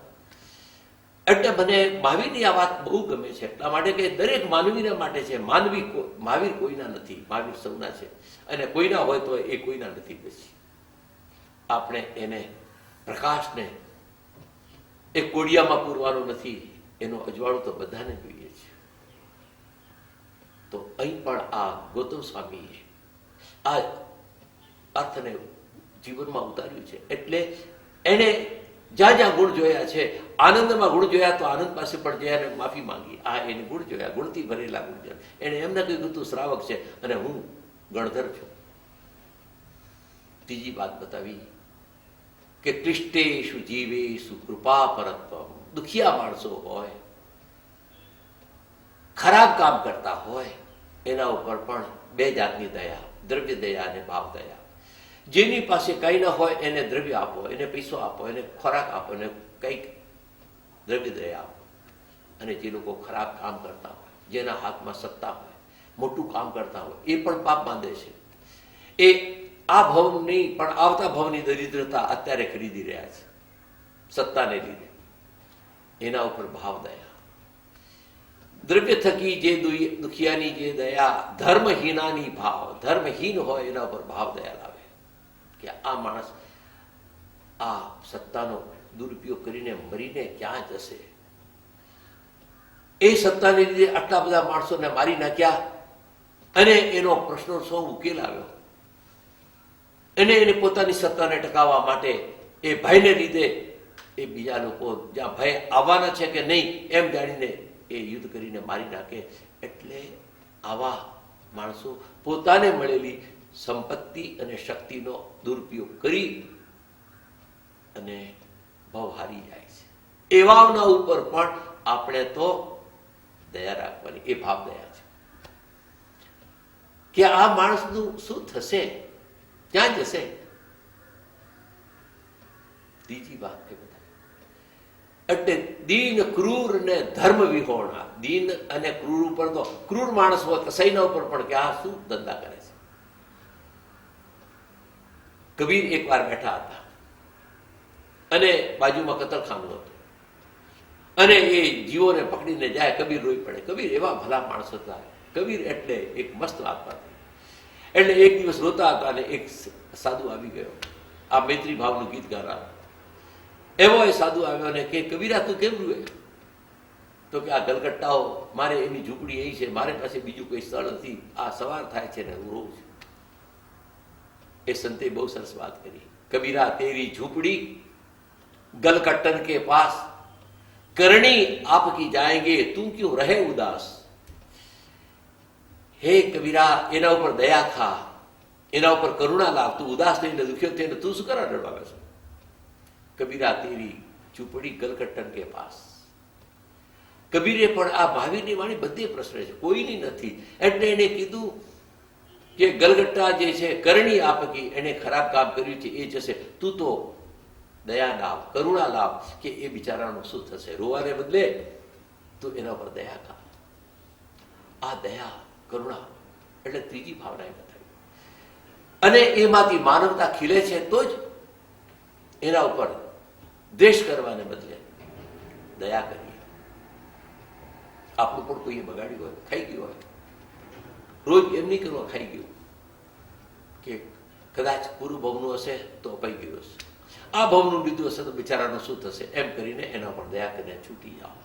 એટલે મને મહાવીરની આ વાત બહુ ગમે છે, એટલા માટે કે દરેક માનવીને માટે છે. મહાવીર કોઈના નથી, મહાવીર સૌના છે અને કોઈના હોય તો એ કોઈના નથી. પછી આપણે એને પ્રકાશને એ કોડિયામાં પૂરવાનો નથી, એનું અજવાળું તો બધાને જોઈએ છે. તો અહીં પણ આ ગૌતમ સ્વામીએ આ અર્થને જીવનમાં ઉતાર્યું છે. એટલે એને જ્યાં જ્યાં ગુણ જોયા છે, આનંદમાં ગુણ જોયા તો આનંદ પાસે પણ જઈને માફી માંગી. આ એને ગુણ જોયા, ગુણથી ભરેલા ગુણ જોયા. એને એમને કહ્યું તું શ્રાવક છે અને હું ગણધર છું. ત્રીજી વાત બતાવી કે ક્લિષ્ટેષુ જીવેષુ કૃપા પરત્વમ. દુખિયા માણસો હોય, ખરાબ કામ કરતા હોય, એના ઉપર પણ બે જાતની દયા, દ્રવ્ય દયા અને ભાવ દયા. જેની પાસે કંઈ ન હોય એને દ્રવ્ય આપો, એને પૈસો આપો, એને ખોરાક આપો, એને કંઈક દ્રવ્ય દયા આપો. અને જે લોકો ખરાબ કામ કરતા હોય, જેના હાથમાં સત્તા હોય, મોટું કામ કરતા હોય, એ પણ પાપ બાંધે છે. એ આ ભવની પણ આવતા ભવની દરિદ્રતા અત્યારે ખરીદી રહ્યા છે સત્તાને લીધે. એના ઉપર ભાવ દયા. દ્રવ્ય થકી જે દુખિયાની જે દયા, ધર્મહીનાની ભાવ. ધર્મહીન હોય એના ઉપર ભાવ દયા લાવે કે આ માણસ આ સત્તાનો દુરુપયોગ કરીને મરીને ક્યાં જશે. એ સત્તાને લીધે આટલા બધા માણસોને મારી નાખ્યા અને એનો પ્રશ્નો સૌ ઉકેલ આવ્યો. એને પોતાની સત્તાને ટકાવવા માટે એ ભયને લીધે એ બીજા લોકો જ્યાં ભય આવવાના છે કે નહીં એમ જાણીને એ યુદ્ધ કરીને મારી નાખે. એટલે આવા માણસો પોતાને મળેલી સંપત્તિ અને શક્તિનો દુરુપયોગ કરી અને ભાવ હારી જાય છે. એવાના ઉપર પણ આપણે તો દયા રાખવાની, એ ભાવ દયા છે કે આ માણસનું શું થશે, ક્યાં જશે. ત્રીજી વાત એ બધા એટલે દીન ક્રૂર ને ધર્મ વિહોણા. દીન અને ક્રૂર ઉપર તો ક્રૂર માણસ હોય કસાઈના ઉપર પણ કે આ શું ધંધા કરે છે. કબીર એકવાર બેઠા હતા અને બાજુમાં કતલખાનું હતું અને એ જીવોને પકડીને જાય. કબીર રોઈ પડે. કબીર એવા ભલા માણસ હતા. કબીર એટલે એક મસ્ત આત્મા હતી. એટલે એક દિવસ રોતા હતા અને એક સાધુ આવી ગયો, આ મૈત્રી ભાવનું ગીત ગાનાર. એવો એ સાધુ આવ્યો ને કે કબીરા તું કેમ રૂએ? તો કે આ ગલગટ્ટાઓ, મારે એની ઝૂંપડી એ છે, મારે પાસે બીજું કોઈ સ્થળ નથી, આ સવાર થાય છે ને હું રોઉં છું. એ સંતે બહુ સરસ વાત કરી. કબીરા તેરી ઝૂંપડી ગલકટ્ટન કે પાસ, કરણી આપકી જાएंगे તું ક્यों રહે ઉદાસ. હે કબીરા, એના ઉપર દયા ખા, એના ઉપર કરુણા લાવ. તું ઉદાસ થઈને દુખ્યો થઈને તું શું કરવા ડરવાવે છે? કબીરા તેરી ઝૂંપડી ગલકટ્ટન કે પાસ. કબીરે પણ આ મહાવીરની વાણી બધી પ્રશ્ન છે, કોઈની નથી. એટલે એને કીધું કે ગલગટ્ટા જે છે કરણી આપકી, એને ખરાબ કામ કર્યું છે, એ જશે, તું તો દયા લાવ, કરુણા લાવ, કે એ બિચારાનું શું થશે. રોવાને બદલે તું એના પર દયા કર. આ દયા કરુણા એટલે ત્રીજી ભાવના એ બતાવી. અને એમાંથી માનવતા ખીલે છે તો જ એના ઉપર દ્વેષ કરવાને બદલે દયા કરીએ. આપણું પણ કોઈએ બગાડ્યું હોય, ખાઈ ગયું હોય, રોજ એમ નહીં કરવા ખાઈ ગયું કે કદાચ પૂરું ભવનું હશે તો અપાઈ ગયું હશે, આ ભવનું લીધું હશે તો બિચારાનું શું થશે, એમ કરીને એના પર દયા કરીને છૂટી જાઓ.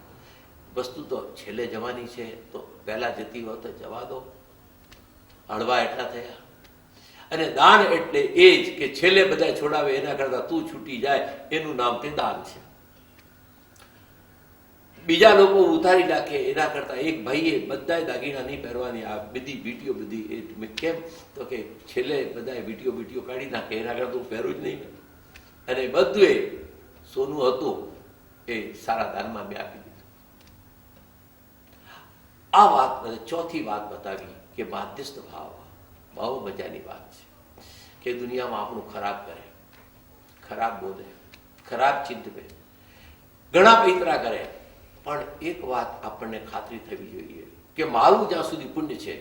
વસ્તુ તો છેલ્લે જવાની છે, તો પહેલા જતી હોય તો જવા દો. હળવા એટલા થયા. અને દાન એટલે એ જ કે છેલ્લે બધા છોડાવે એના કરતા તું છૂટી જાય, એનું નામ તે દાન છે. બીજા લોકો ઉતારી નાખે એના કરતા એક ભાઈએ બધા દાગીના નહીં પહેરવાની, આ બધી વીટીઓ બધી કેમ તો કે છેલ્લે બધા વીટીઓ કાઢી નાખે એના કરતા હું પહેરું જ નહીં. અને બધું એ સોનું હતું એ સારા દાનમાં મેં આપી દીધું. આ વાત ચોથી વાત બતાવી કે માધ્યસ્થ ભાવ બહુ મજાની વાત છે. કે દુનિયામાં આપણું ખરાબ કરે, ખરાબ બોલે, ખરાબ ચિંતવે, ઘણા પૈતરા કરે, પણ એક વાત આપણને ખાતરી થવી જોઈએ કે મારું જ્યાં સુધી પુણ્ય છે,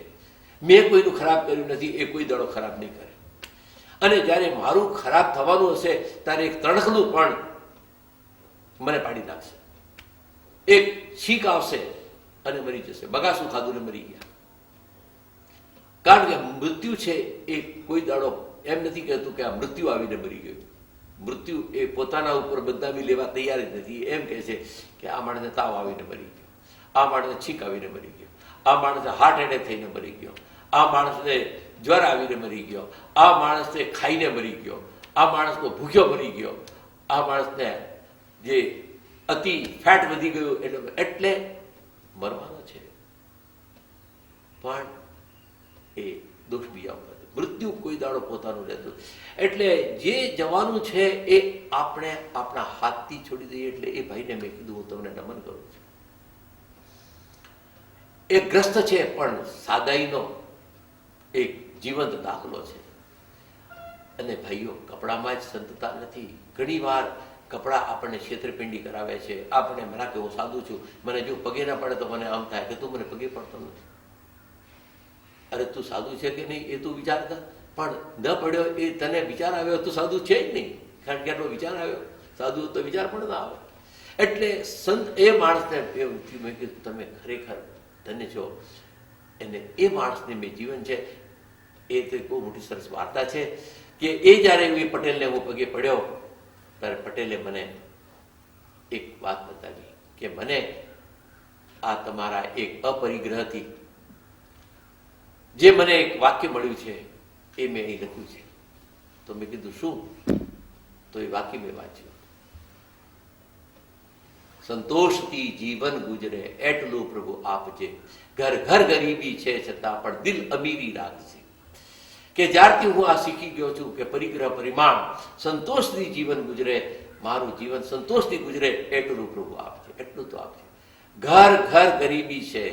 મેં કોઈનું ખરાબ કર્યું નથી, એ કોઈ દડો ખરાબ નહીં કરે. અને જ્યારે મારું ખરાબ થવાનું હશે ત્યારે એક તણખલું પણ મને પાડી નાખશે, એક છીક આવશે અને મરી જશે. બગાસું ખાધું ને મરી ગયા. કારણ કે મૃત્યુ છે એ કોઈ દાડો એમ નથી કહેતું કે આ મૃત્યુ આવીને મરી ગયું. મૃત્યુ એ પોતાના ઉપર બદનામી લેવા તૈયાર જ નથી. એમ કહે છે કે આ માણસને તાવ આવીને મરી ગયો, આ માણસને છીક આવીને મરી ગયો, આ માણસને હાર્ટ એટેક થઈને મરી ગયો, આ માણસને જ્વર આવીને મરી ગયો, આ માણસને ખાઈને મરી ગયો, આ માણસનો ભૂખ્યો મરી ગયો, આ માણસને જે અતિ ફેટ વધી ગયું એટલે મરવાનો છે. પણ એ દોષ બીજા ઉપર. મૃત્યુ કોઈ દાડો પોતાનું રહેતું. એટલે જે જવાનું છે એ આપણે આપણા હાથથી છોડી દઈએ. એટલે એ ભાઈને મેં કીધું હું તમને નમન કરું છું. એ ગ્રસ્ત છે પણ સાદાઈનો એક જીવંત દાખલો છે. અને ભાઈઓ, કપડામાં જ સંતતા નથી. ઘણી વાર કપડાં આપણને છેતરપિંડી કરાવે છે. આપણે મને કે હું સાદું છું, મને જો પગે ના પડે તો મને આમ થાય કે તું મને પગે પડતો નથી. અરે તું સાધુ છે કે નહીં એ તું વિચાર કર. પણ ન પડ્યો એ તને વિચાર આવ્યો તું સાધુ છે જ નહીં. કારણ કે આટલો વિચાર આવ્યો, સાધુ તો વિચાર પણ ના આવે. એટલે સંત એ માણસને એવું થયું, મેં કીધું તમે ખરેખર ધન્ય છો. એને એ માણસને મેં જીવન છે એ તો બહુ મોટી સરસ વાર્તા છે કે એ જ્યારે એ પટેલને હું પગે પડ્યો ત્યારે પટેલે મને એક વાત બતાવી કે મને આ તમારા એક અપરિગ્રહથી જે મને એક વાક્ય મળ્યું છે એ મેં અહીં લખ્યું છે. તો મેં કીધું શું? તો એ વાક્ય મેં વાંચ્યું, સંતોષથી જીવન ગુજરે એટલું પ્રભુ આપજે, ઘર ઘર ગરીબી છે છતાં પણ દિલ અમીરી રાખજે. કે જ્યારથી હું આ શીખી ગયો છું કે પરિગ્રહ પરિમાણ સંતોષથી જીવન ગુજરે, મારું જીવન સંતોષથી ગુજરે એટલું પ્રભુ આપજે, એટલું તો આપજે. ઘર ઘર ગરીબી છે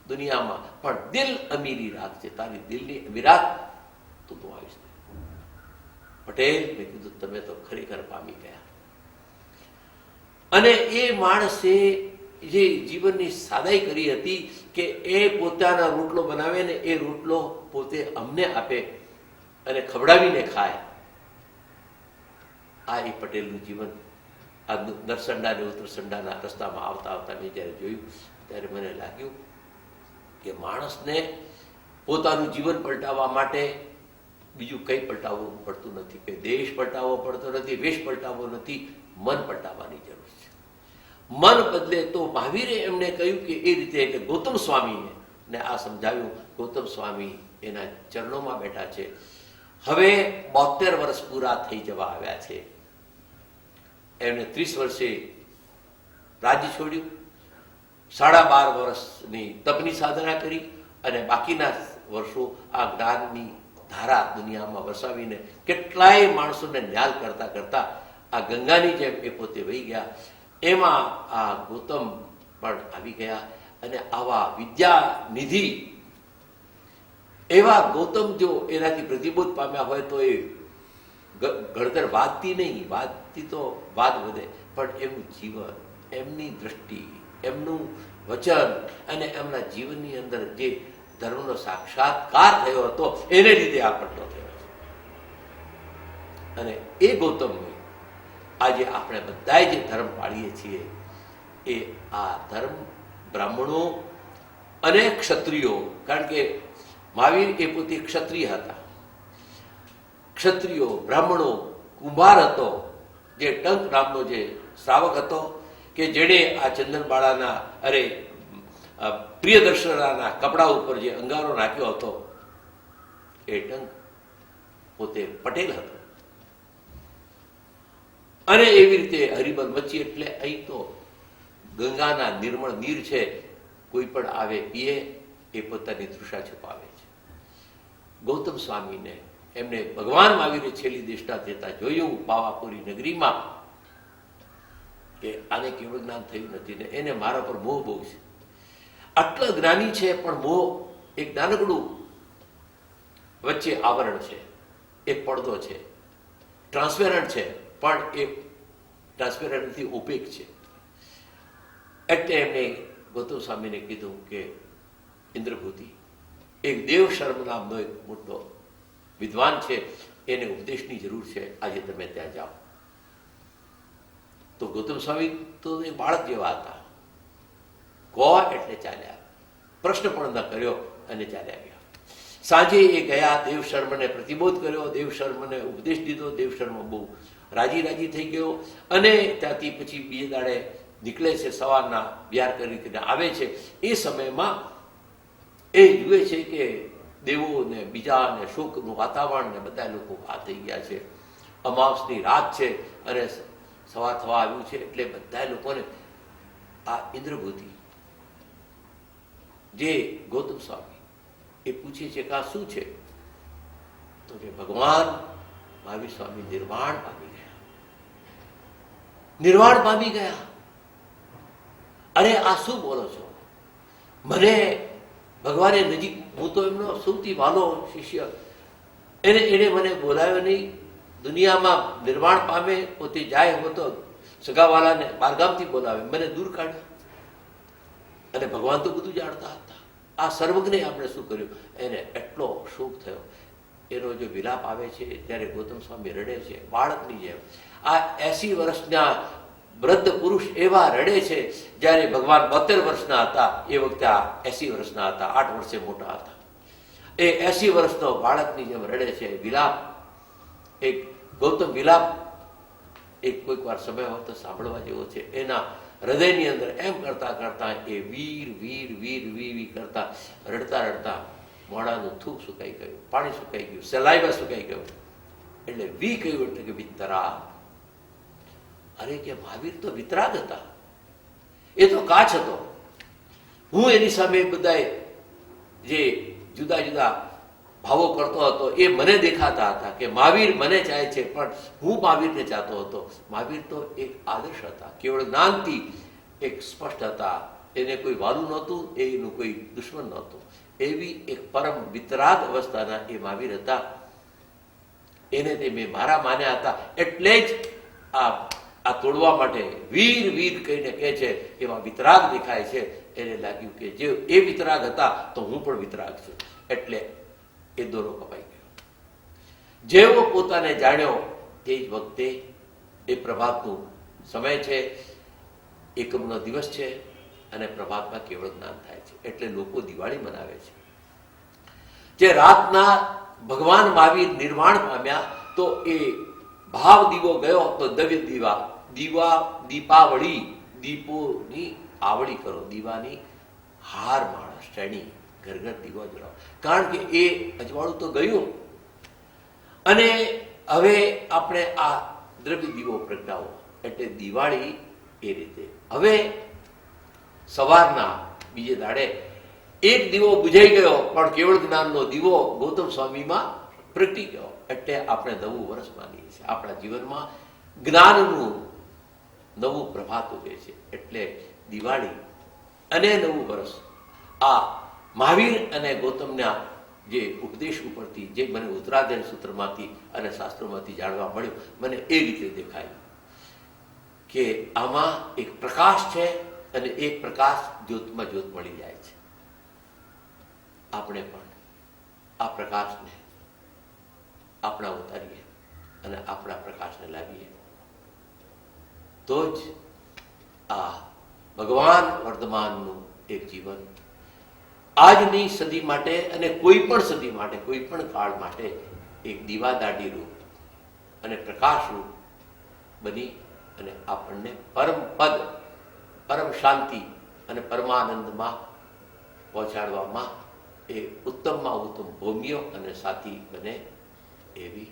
દુનિયામાં પણ દિલ અમીરી રાખજે, તારી દિલની અમીરાત તું આવીશ. પટેલ, મેં કીધું તમે તો ખરેખર પામી ગયા. અને એ માણસે જે જીવનની સાદાઈ કરી હતી કે એ પોતાના રોટલો બનાવે ને એ રોટલો પોતે અમને આપે અને ખવડાવીને ખાય. આ એ પટેલનું જીવન. આ નરસંડા અને ઉત્તરસંડાના રસ્તામાં આવતા આવતા મેં જ્યારે જોયું ત્યારે મને લાગ્યું કે માણસને પોતાનું જીવન પલટાવવા માટે બીજું કંઈ પલટાવવું પડતું નથી, કે દેશ પલટાવવો પડતો નથી, વેશ પલટાવવો નથી, મન પલટાવવાની જરૂર છે. મન બદલે તો મહાવીરે એમને કહ્યું કે એ રીતે કે ગૌતમ સ્વામીએ ને આ સમજાવ્યું. ગૌતમ સ્વામી એના ચરણોમાં બેઠા છે. હવે 72 વર્ષ પૂરા થઈ જવા આવ્યા છે. એમને 30 વર્ષે રાજ્ય છોડ્યું, 12.5 વર્ષની તપની સાધના કરી અને બાકીના વર્ષો આ જ્ઞાનની ધારા દુનિયામાં વસાવીને કેટલાય માણસોને ન્યાલ કરતા કરતા આ ગંગાની જેમ એ પોતે વહી ગયા. એમાં આ ગૌતમ પણ આવી ગયા અને આવા વિદ્યા નિધિ એવા ગૌતમ જો એનાથી પ્રતિબોધ પામ્યા હોય તો એ ઘડતર વાતથી નહીં, વાતથી તો વાત વધે, પણ એમનું જીવન, એમની દ્રષ્ટિ, એમનું વચન અને એમના જીવનની અંદર જે ધર્મનો સાક્ષાત્કાર થયો હતો એને લીધે આ પ્રગટો થયો છે. અને એ ગૌતમની આજે આપણે બધાએ જે ધર્મ પાળીએ છીએ એ આ ધર્મ બ્રાહ્મણો અને ક્ષત્રિયો, કારણ કે મહાવીર એ પોતે ક્ષત્રિય હતા. ક્ષત્રિયો, બ્રાહ્મણો, કુંભાર હતો, જે ટંક નામનો જે શ્રાવક હતો કે જેણે આ ચંદનબાળાના પ્રિયદર્શનાના કપડા ઉપર જે અંગારો નાખ્યો હતો એ ટંક પોતે પટેલ હતો. અને એવી રીતે હરિબલ મચી. એટલે અહીં તો ગંગાના નિર્મળ નીર છે, કોઈ પણ આવે પીએ એ પોતાની તૃષા છુપાવે છે. ગૌતમ સ્વામીને એમને ભગવાન મહાવીરે છેલ્લી દેશના દેતા જોયું પાવાપુરી નગરીમાં કે આને કેવળ જ્ઞાન થયું નથી ને એને મારા પર મોહ બહુ છે. આટલા જ્ઞાની છે પણ મોહ એક નાનકડું વચ્ચે આવરણ છે, એક પડદો છે, ટ્રાન્સપેરન્ટ છે, પણ એ ટ્રાન્સપેરન્ટથી ઓપેક છે. એટલે એમને ગૌતમ સ્વામીને કીધું કે ઇન્દ્રભૂતિ, એક દેવ શર્મ નામનો એક મોટો વિદ્વાન છે, એને ઉપદેશની જરૂર છે, આજે તમે ત્યાં જાઓ. તો ગૌતમ સ્વામી તો એક બાળક જેવા હતા, કહો એટલે ચાલ્યા, પ્રશ્ન પણ ન કર્યો અને ચાલ્યા ગયા. સાંજે એ ગયા, દેવ શર્મને પ્રતિબોધ કર્યો, દેવ શર્મને ઉપદેશ દીધો. દેવ શર્મ બહુ રાજી થઈ ગયો અને ત્યાંથી પછી બીજે દાડે નીકળે છે, સવારના બિહાર કરીને આવે છે. એ સમયમાં એ જુએ છે કે દેવો ને બીજા ને શોકનું વાતાવરણ ને બધા લોકો આ થઈ ગયા છે. અમાવસની રાત છે અને સવાર થવા આવ્યું છે. એટલે બધા લોકોને આ ઇન્દ્રભૂતિ જે ગૌતમ સ્વામી એ પૂછે છે કે આ શું છે? તો કે ભગવાન મહાવીર સ્વામી નિર્વાણ પામી ગયા. નિર્વાણ પામી ગયા. અરે આ શું બોલો છો? મને ભગવાને નજીક, હું તો એમનો સૌથી વાલો શિષ્ય, એને મને બોલાવ્યો નહીં. દુનિયામાં નિર્વાણ પામે પોતે જાય, હું તો સગાવાલાને બારગામથી બોલાવે, મને દૂર કાઢ્યો. અને ભગવાન તો બધું જાણતા હતા. આ સર્વજ્ઞે આપણે શું કર્યું? એને એટલો શોક થયો. એનો જો વિલાપ આવે છે ત્યારે ગૌતમ સ્વામી રડે છે બાળકની જેમ. આ 80 વર્ષના વૃદ્ધ પુરુષ એવા રડે છે જ્યારે ભગવાન 72 વર્ષના હતા. એ વખતે આ 80 વર્ષના હતા, 8 વર્ષે મોટા હતા. એ 80 વર્ષનો બાળકની જેમ રડે છે. વિલાપ, એક ગૌતમ વિલાપ એક કોઈક વાર સમય હોય તો સાંભળવા જેવો છે. એના હૃદયની અંદર એમ કરતા કરતા એ વીર વીર વીર વીર વીર કરતા રડતા રડતા મોઢાનું થૂક સુકાઈ ગયું, પાણી સુકાઈ ગયું, સલાઈવા સુકાઈ ગયું. એટલે વી કહ્યું એટલે કે વિતરાગ. અરે કે મહાવીર તો વિતરાગ હતા, એ તો કાચ હતો. હું એની સામે બધા જે જુદા જુદા ભાવો કરતો હતો એ મને દેખાતા હતા કે મહાવીર મને ચાહે છે, પણ હું મહાવીરને ચાહતો હતો. મહાવીર તો એક આદર્શ હતા, કેવળ જ્ઞાનથી એક સ્પષ્ટ હતા. એને કોઈ વાલું નહોતું, એનું કોઈ દુશ્મન નહોતું. એવી એક પરમ વિતરાગ અવસ્થાના એ મહાવીર હતા. એને તે મેં મારા માન્યા હતા. એટલે જ આ તોડવા માટે વીર વીર કહીને કહે છે, એવા વિતરાગ દેખાય છે. એને લાગ્યું કે જે એ વિતરાગ હતા તો હું પણ વિતરાગ છું. એટલે એ દોરો કપાઈ ગયો. જેવો પોતાને જાણ્યો તે જ વખતે એ પ્રભાતનું સમય છે, એકમનો દિવસ છે અને પ્રભાતમાં કેવળ જ્ઞાન થાય છે. એટલે લોકો દિવાળી મનાવે છે. જે રાતના ભગવાન મહાવીર નિર્વાણ પામ્યા તો એ ભાવ દીવો ગયો તો દવ્ય દીપાવળી, દીપોની આવળી કરો, દીવાની હાર માણસ શ્રેણી, ઘર ઘર દીવો જલાવો. કારણ કે એ અજવાળું તો ગયું અને હવે આપણે આ દ્રવ્ય દીવો પ્રગટાવો. એટલે દિવાળી એ રીતે. હવે સવારના બીજે દાડે એક દીવો બુઝાઈ ગયો, પણ કેવળ જ્ઞાનનો દીવો ગૌતમ સ્વામીમાં પ્રગટી ગયો. એટલે આપણે નવું વર્ષ માનીએ છીએ. આપણા જીવનમાં જ્ઞાનનું નવું પ્રભાત ઉગે છે. એટલે દિવાળી અને નવું વર્ષ આ મહાવીર અને ગૌતમના જે ઉપદેશ ઉપરથી જે મને ઉત્તરાધ્યયન સૂત્રમાંથી અને શાસ્ત્રોમાંથી જાણવા મળ્યું, મને એ રીતે દેખાયું કે આમાં એક પ્રકાશ છે અને એક પ્રકાશ જ્યોતમાં જ્યોત મળી જાય છે. આપણે પણ આ પ્રકાશને આપણા ઉતારીએ અને આપણા પ્રકાશને લાવીએ તો જ આ ભગવાન વર્તમાનનું એક જીવન આજની સદી માટે અને કોઈ પણ સદી માટે, કોઈ પણ કાળ માટે એક દીવાદાડી રૂપ અને પ્રકાશ રૂપ બની અને આપણને પરમ પદ, પરમ શાંતિ અને પરમાનંદમાં પહોંચાડવામાં એ ઉત્તમમાં ઉત્તમ ભોમ્યો અને સાથી બને એવી